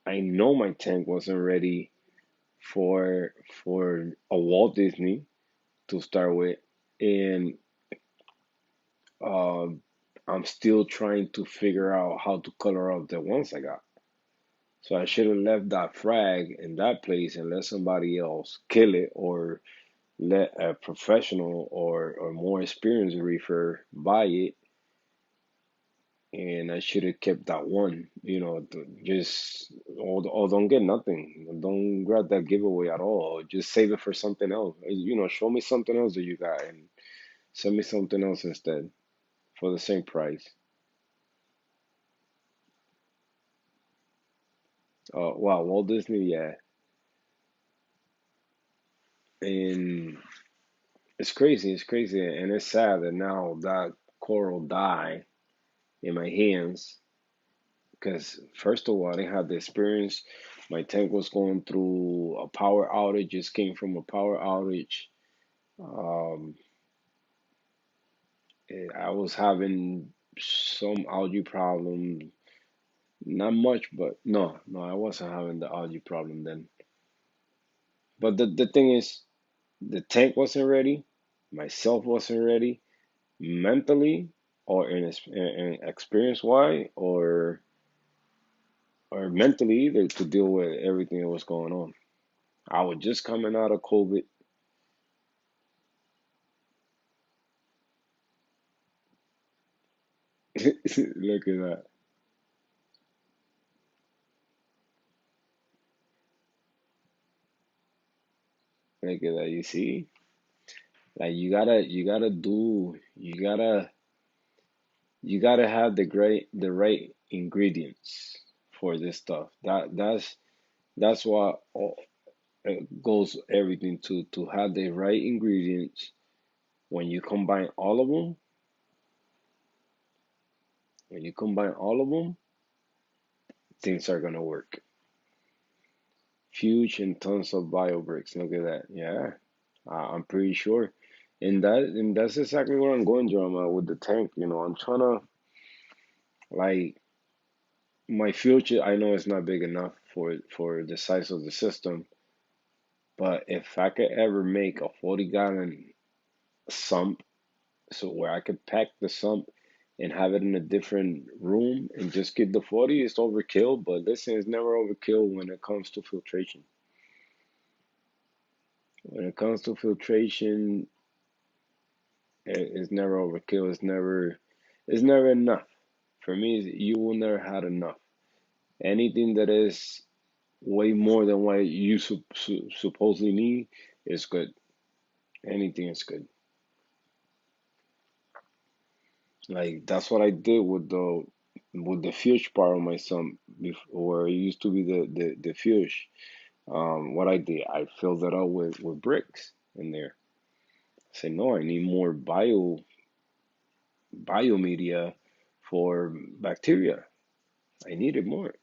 I know my tank wasn't ready for a Walt Disney to start with, and uh, I'm still trying to figure out how to color up the ones I got. So I should have left that frag in that place and let somebody else kill it, or let a professional or more experienced reefer buy it, and I should have kept that one. Just or don't get nothing. Don't grab that giveaway at all. Just save it for something else. Show me something else that you got and send me something else instead for the same price. Wow, Walt Disney, yeah, and it's crazy, and it's sad that now that coral die in my hands. Because first of all, I didn't have the experience. My tank was going through a power outage. Just came from a power outage. Um, I was having some algae problem. Not much, but no, I wasn't having the algae problem then. But the thing is, the tank wasn't ready. Myself wasn't ready mentally, or in experience wise, or mentally either, to deal with everything that was going on. I was just coming out of COVID. Look at that. Look at that. You see? Like you gotta have the right ingredients for this stuff. That's why it goes everything to have the right ingredients. When you combine all of them, when you combine all of them, things are gonna work. Huge and tons of bio bricks. Look at that. Yeah, I'm pretty sure. And that's exactly what I'm going through, with the tank. I'm trying to, like, my future. I know it's not big enough for the size of the system, but if I could ever make a 40-gallon sump, so where I could pack the sump and have it in a different room and just get the 40, it's overkill. But listen, it's never overkill when it comes to filtration. When it comes to filtration, it's never overkill. It's never enough. For me, you will never have enough. Anything that is way more than what you supposedly need is good. Anything is good. Like, that's what I did with the fuge part of my sump before, where it used to be the fuge. What I did, I filled it up with bricks in there. I said, no, I need more biomedia for bacteria. I needed more.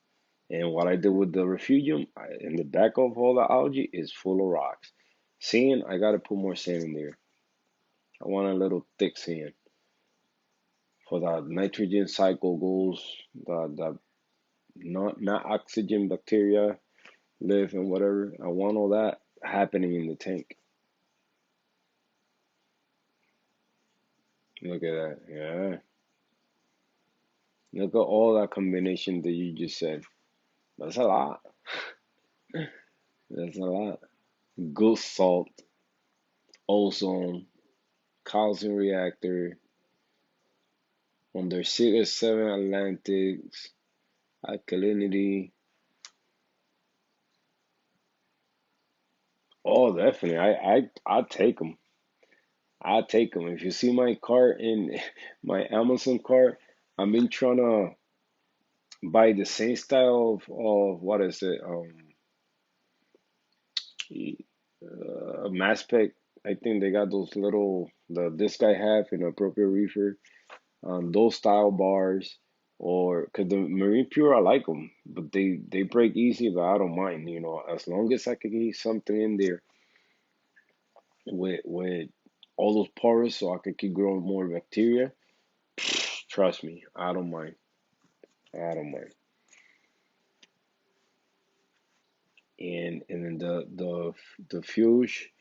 And what I did with the refugium, in the back of all the algae, is full of rocks. Sand, I gotta put more sand in there. I want a little thick sand for that nitrogen cycle goals, the not oxygen bacteria live and whatever. I want all that happening in the tank. Look at that. Yeah. Look at all that combination that you just said. That's a lot. That's a lot. Good salt, ozone, calcium reactor, under 6 or 7 Atlantics, alkalinity. Oh, definitely. I take them. I take them. If you see my cart in my Amazon cart, I've been trying to buy the same style of what is it? Mass Spec. I think they got those little the this guy have in appropriate reefer. Those style bars, or because the Marine Pure, I like them, but they break easy, but I don't mind. As long as I can get something in there with all those pores, so I can keep growing more bacteria. Trust me, I don't mind. I don't mind. And then the fuge,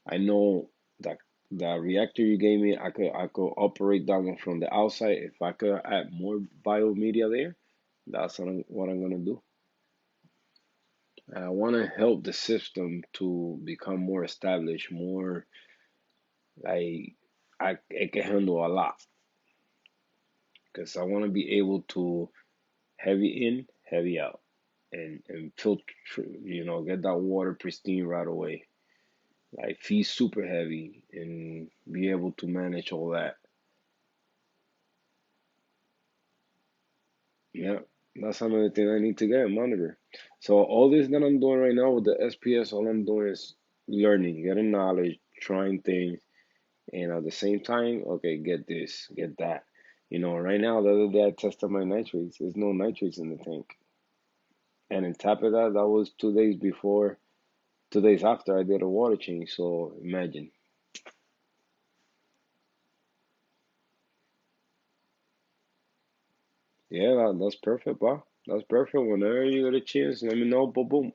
I know that The reactor you gave me, I could operate that one from the outside. If I could add more biomedia there, that's what I'm gonna do. I want to help the system to become more established, more like it can handle a lot. Because I want to be able to heavy in, heavy out, and filter, get that water pristine right away. Like feed super heavy and be able to manage all that. Yeah, that's another thing I need to get a monitor. So all this that I'm doing right now with the SPS, all I'm doing is learning, getting knowledge, trying things, and at the same time, okay, get this, get that. Right now, the other day I tested my nitrates. There's no nitrates in the tank. And on top of that, that was 2 days before, 2 days after I did a water change. So imagine. Yeah, that's perfect, bro. That's perfect. Whenever you get a chance, let me know. Boom, boom.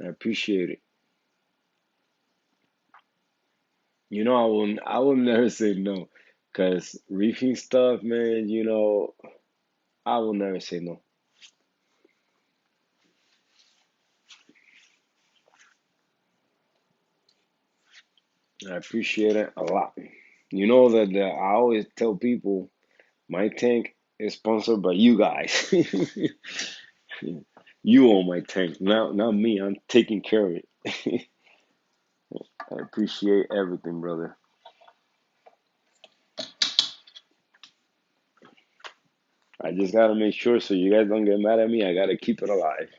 I appreciate it. I will never say no. Cause reefing stuff, man, I will never say no. I appreciate it a lot. You know that I always tell people my tank is sponsored by you guys. You own my tank, not me. I'm taking care of it. I appreciate everything, brother. I just gotta make sure so you guys don't get mad at me. I gotta keep it alive.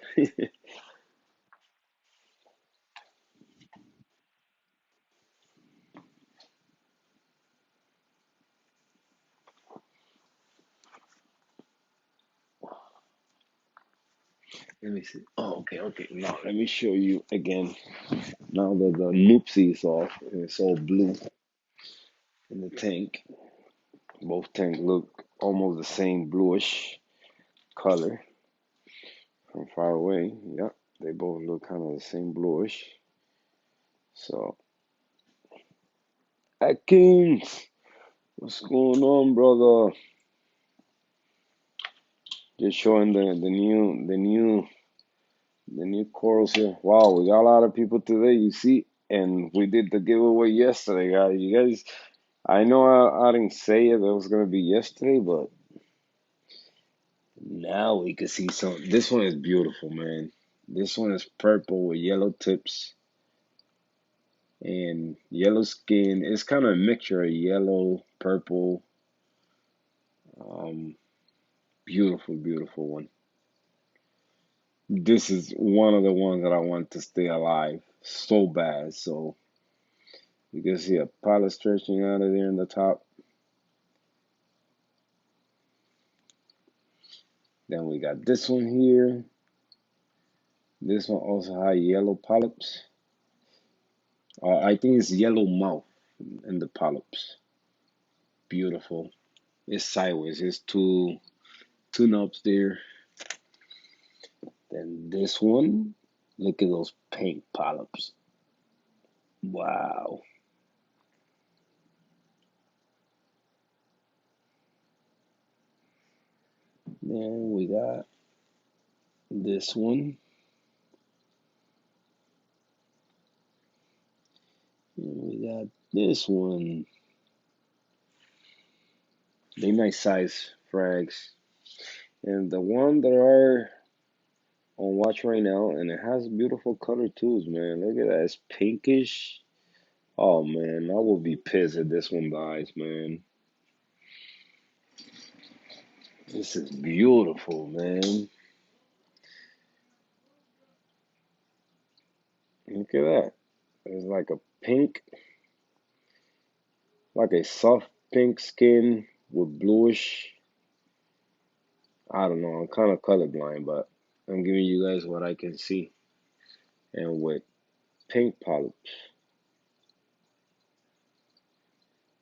Let me see. Oh, okay, okay. Now let me show you again. Now that the noopsie is off and it's all blue in the tank. Both tanks look almost the same bluish color from far away. Yep, they both look kind of the same bluish. So, Atkins, what's going on, brother? Just showing the new corals here. Wow, we got a lot of people today. You see, and we did the giveaway yesterday, guys. You guys, I know I didn't say it. It was gonna be yesterday, but now we can see some. This one is beautiful, man. This one is purple with yellow tips and yellow skin. It's kind of a mixture of yellow, purple. Um, Beautiful, beautiful one. This is one of the ones that I want to stay alive so bad. So you can see a pilot stretching out of there in the top. Then we got this one here. This one also has yellow polyps. I think it's yellow mouth in the polyps. Beautiful. It's sideways. It's two knobs there. Then this one. Look at those pink polyps. Wow. Then we got this one. And we got this one. They nice size frags. And the one that are on watch right now, and it has beautiful color too, man. Look at that. It's pinkish. Oh man, I will be pissed if this one dies, man. This is beautiful, man. Look at that. It's like a pink, like a soft pink skin with bluish. I don't know. I'm kind of colorblind, but I'm giving you guys what I can see. And with pink polyps.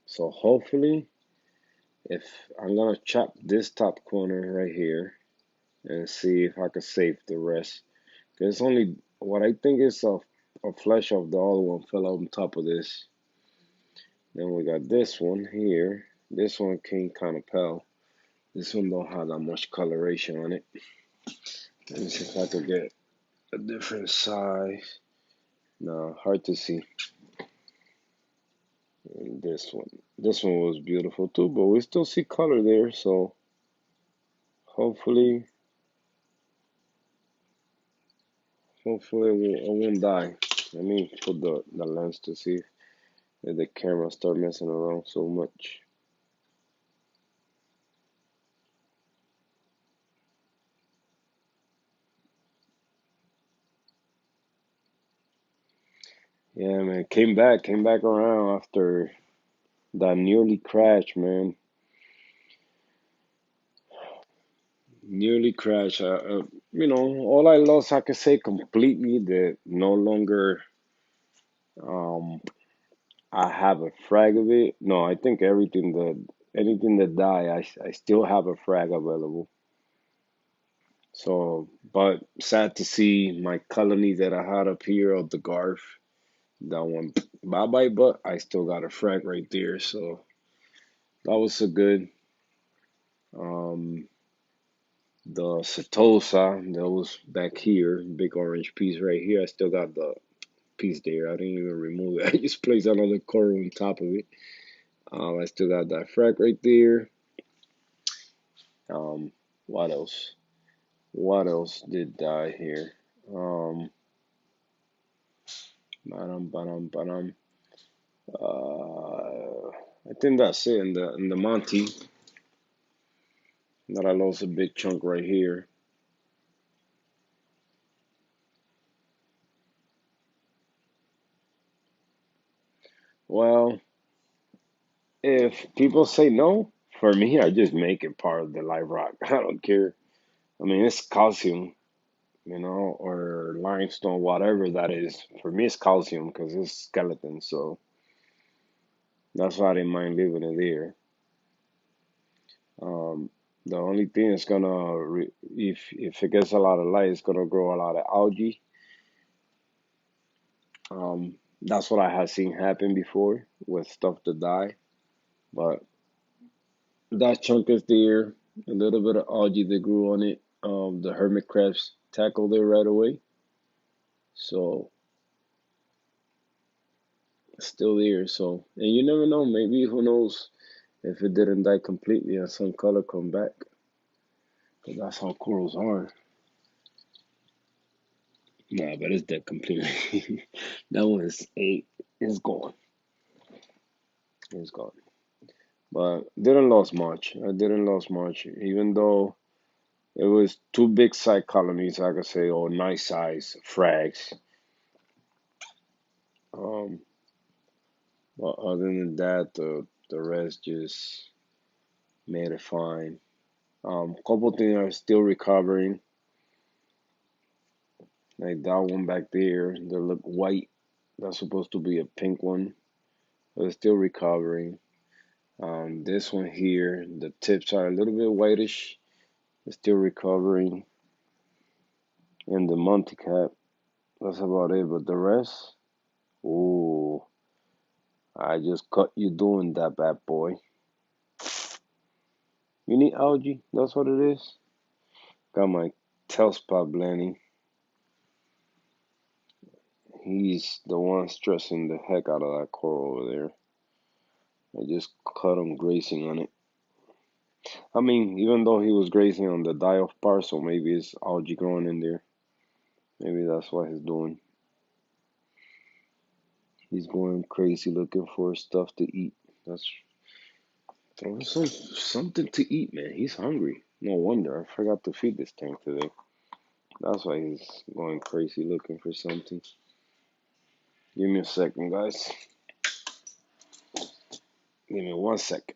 So hopefully, if I'm gonna chop this top corner right here and see if I can save the rest. There's only what I think is a flesh of the other one fell on top of this. Then we got this one here. This one came kind of pale. This one don't have that much coloration on it. Let me see if I could get a different size. No, hard to see. And this one was beautiful too, but we still see color there, so hopefully, it won't die. Let me put the lens to see if the camera start messing around so much. Yeah, man, came back around after that nearly crash, man. Nearly crash. All I lost, I could say completely that no longer um I have a frag of it. No, I think anything that die, I still have a frag available. So, but sad to see my colony that I had up here of the Garf, that one bye bye, but I still got a frag right there. So that was so good. Um, the Setosa that was back here, big orange piece right here. I still got the piece there. I didn't even remove it. I just placed another coral on top of it. I still got that frag right there. Um, what else? What else did die here? Um, Badam, badam, badam. I think that's it in the Monty that I lost a big chunk right here. Well, if people say no, for me, I just make it part of the live rock. I don't care. I mean, it's calcium, or limestone, whatever that is. For me, it's calcium because it's skeleton, so that's why I didn't mind leaving it there. Um, the only thing is if it gets a lot of light, it's gonna grow a lot of algae. That's what I have seen happen before with stuff to die. But that chunk is there. A little bit of algae that grew on it. The hermit crabs tackled it right away. So it's still there. So, and you never know. Maybe who knows if it didn't die completely and some color come back. But that's how corals are. Nah, but it's dead completely. That one is gone. It's gone. But didn't lose much. I didn't lose much, even though it was two big side colonies, I could say, or nice size frags. Um, but other than that, the rest just made it fine. Couple things are still recovering, like that one back there that look white. That's supposed to be a pink one, but it's still recovering. This one here, the tips are a little bit whitish. It's still recovering. And the Monty cap, that's about it. But the rest, ooh, I just caught you doing that, bad boy. You need algae? That's what it is? Got my tail spot blending. He's the one stressing the heck out of that coral over there. I just caught him grazing on it. I mean, even though he was grazing on the die-off part, so maybe it's algae growing in there. Maybe that's what he's doing. He's going crazy looking for stuff to eat. That's throwing something to eat, man. He's hungry. No wonder. I forgot to feed this tank today. That's why he's going crazy looking for something. Give me a second, guys. Give me 1 second.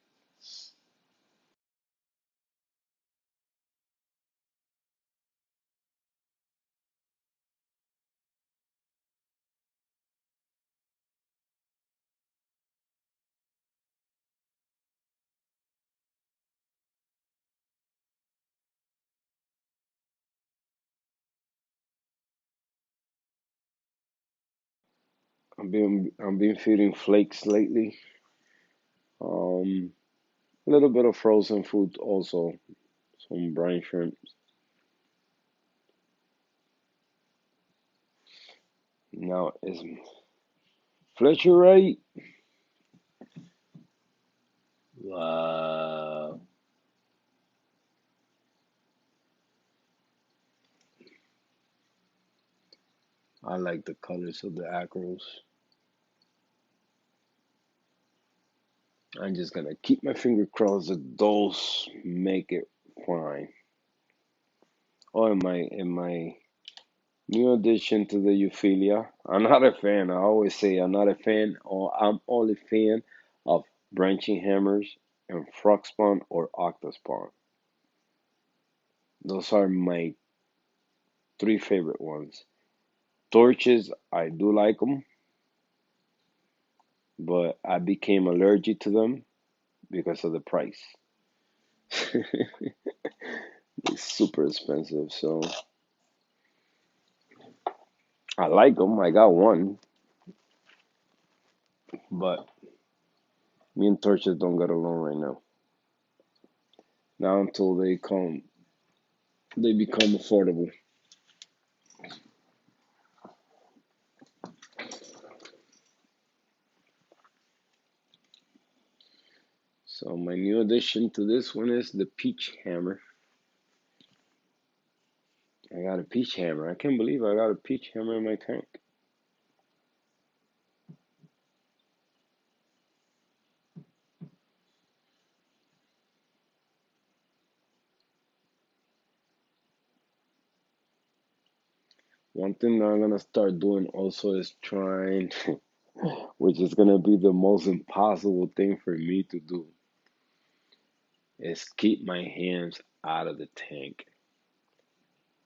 I've been feeding flakes lately. Um, a little bit of frozen food also, some brine shrimp. Now is Fletcher right? Wow. I like the colors of the acros. I'm just gonna keep my finger crossed that those make it fine. Oh, in my new addition to the euphilia, I'm not a fan. I always say I'm not a fan, or I'm only fan of branching hammers and frog spawn or octa spawn. Those are my three favorite ones. Torches, I do like them, but I became allergic to them because of the price. It's super expensive, so I like them. I got one, but me and torches don't get along right now. Not until they become affordable. So my new addition to this one is the peach hammer. I got a peach hammer. I can't believe I got a peach hammer in my tank. One thing that I'm gonna start doing also is trying, which is gonna be the most impossible thing for me to do, is keep my hands out of the tank.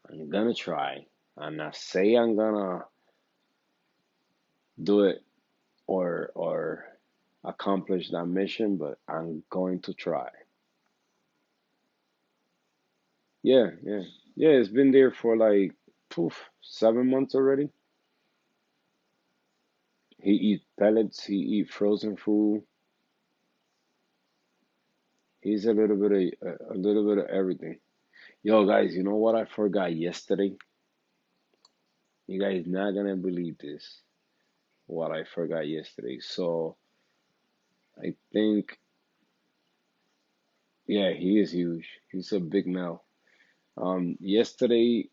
I'm gonna try. I'm not say I'm gonna do it or accomplish that mission, but I'm going to try. Yeah, yeah, yeah. It's been there for like poof 7 months already. He eat pellets. He eat frozen food. He's a little bit of everything. Yo, guys, you know what I forgot yesterday? You guys not gonna believe this. What I forgot yesterday. So I think, yeah, he is huge. He's a big male. Yesterday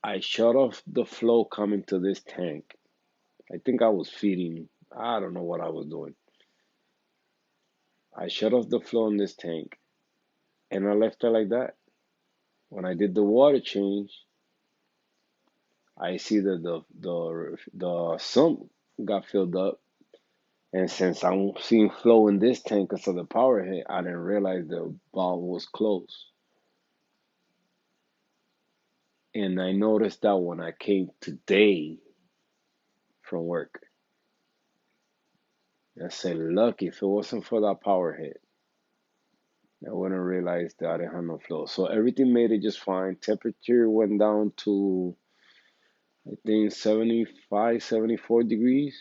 I shut off the flow coming to this tank. I think I was feeding. I don't know what I was doing. I shut off the flow in this tank and I left it like that. When I did the water change, I see that the sump got filled up, and since I'm seeing flow in this tank because of the power hit, I didn't realize the valve was closed. And I noticed that when I came today from work. I said, lucky if it wasn't for that power hit, I wouldn't realize that I didn't have no flow. So everything made it just fine. Temperature went down to, I think, 75, 74 degrees.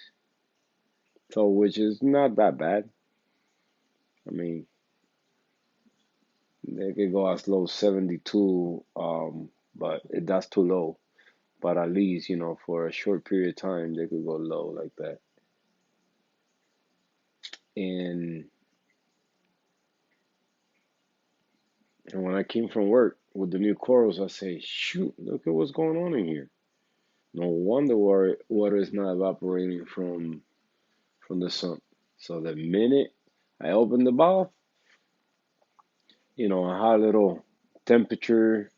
So, which is not that bad. I mean, they could go as low as 72, but that's too low. But at least, for a short period of time, they could go low like that. And and when I came from work with the new corals, I say, shoot, look at what's going on in here. No wonder water is not evaporating from the sun. So the minute I opened the valve, a high little temperature.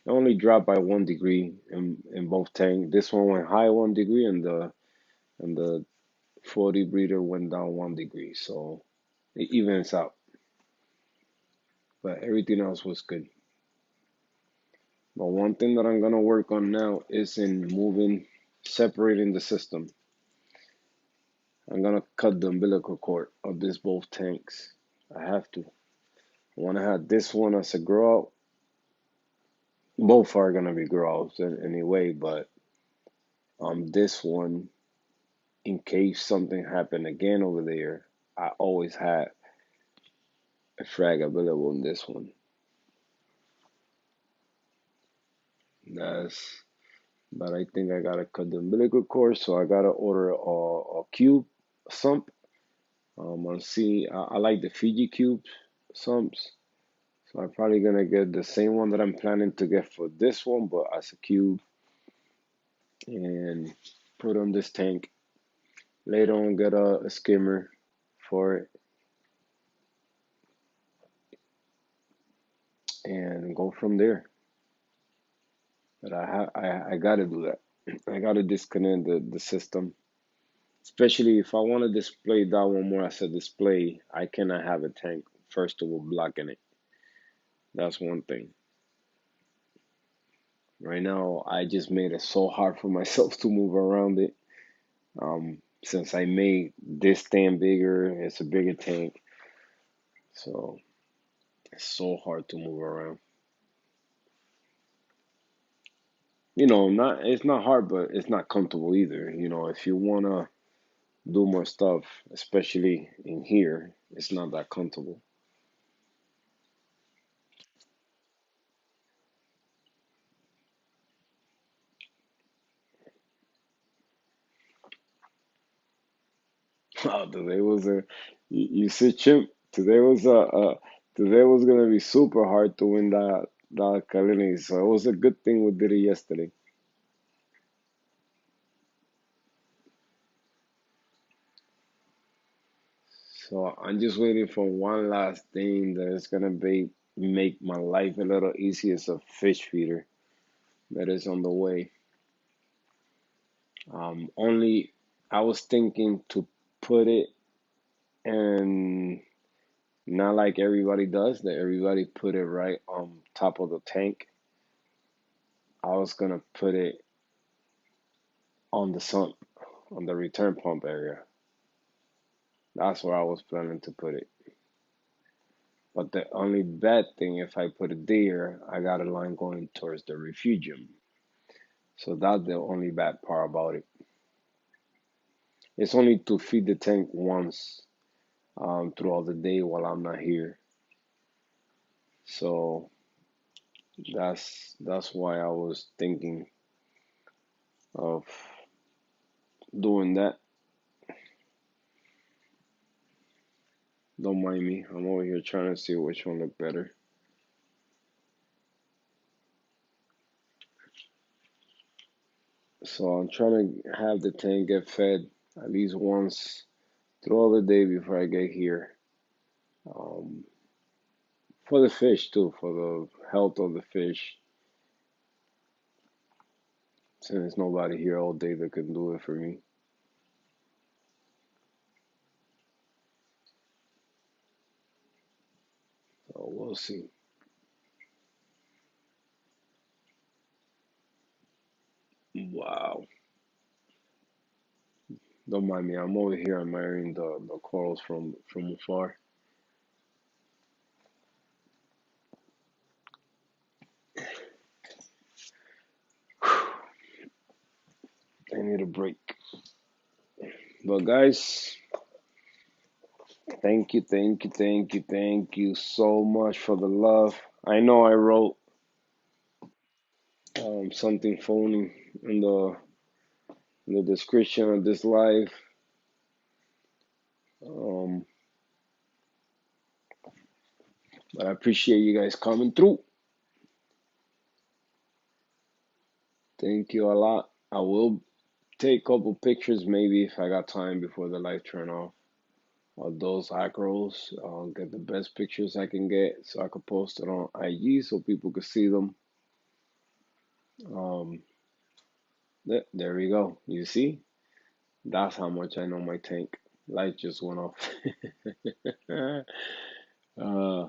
It only dropped by 1 degree in both tanks. This one went high 1 degree, and the 40 breeder went down 1 degree. So it evens out. But everything else was good. But one thing that I'm gonna work on now is in separating the system. I'm gonna cut the umbilical cord of these both tanks. I have to. I wanna have this one as a grow out. Both are gonna be grow outs anyway, but this one, in case something happened again over there, I always had a frag available in this one. That's, but I think I gotta cut the umbilical cord, so I gotta order a cube sump. I'll see. I like the Fiji cube sumps, so I'm probably gonna get the same one that I'm planning to get for this one, but as a cube, and put on this tank. Later on, get a skimmer for it and go from there. But I gotta do that. I gotta disconnect the system. Especially if I want to display that one more as a display, I cannot have a tank first of all blocking it. That's one thing. Right now, I just made it so hard for myself to move around it. Since I made this stand bigger, it's a bigger tank, so it's so hard to move around. Not it's not hard, but it's not comfortable either. If you wanna do more stuff, especially in here, it's not that comfortable. Today was you see, Chimp. Today was gonna be super hard to win that Kalini. So it was a good thing we did it yesterday. So I'm just waiting for one last thing that is gonna be make my life a little easier. It's a fish feeder that is on the way. Only I was thinking to put it in, not like everybody does, that everybody put it right on top of the tank. I was gonna put it on the sump, on the return pump area. That's where I was planning to put it. But the only bad thing, if I put it there, I got a line going towards the refugium. So that's the only bad part about it. It's only to feed the tank once throughout the day while I'm not here. So that's why I was thinking of doing that. Don't mind me. I'm over here trying to see which one look better. So I'm trying to have the tank get fed at least once throughout the day before I get here. Um, for the fish too, for the health of the fish. Since there's nobody here all day that can do it for me. So we'll see. Wow. Don't mind me. I'm over here admiring the corals from afar. I need a break. But guys, thank you, thank you, thank you, thank you so much for the love. I know I wrote something phony in the description of this live, um, but I appreciate you guys coming through. Thank you a lot. I will take a couple pictures maybe if I got time before the light turn off of those acros. I'll get the best pictures I can get so I could post it on IG so people could see them. Um, there we go. You see? That's how much I know my tank. Light just went off. uh,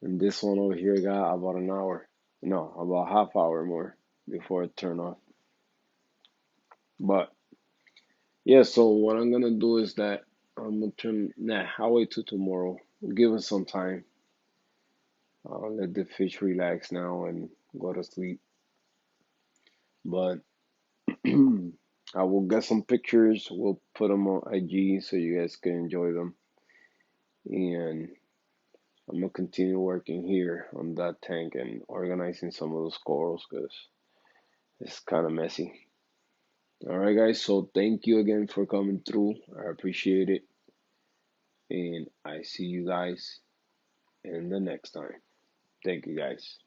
and this one over here got about an hour. No, about half hour more before it turned off. But yeah, so what I'm gonna do is that I'm gonna turn. Nah, I'll wait till tomorrow. Give us some time. Let the fish relax now and go to sleep. But I will get some pictures. We'll put them on IG so you guys can enjoy them. And I'm gonna continue working here on that tank and organizing some of those corals because it's kind of messy. All right, guys. So thank you again for coming through. I appreciate it, and I see you guys in the next time. Thank you, guys.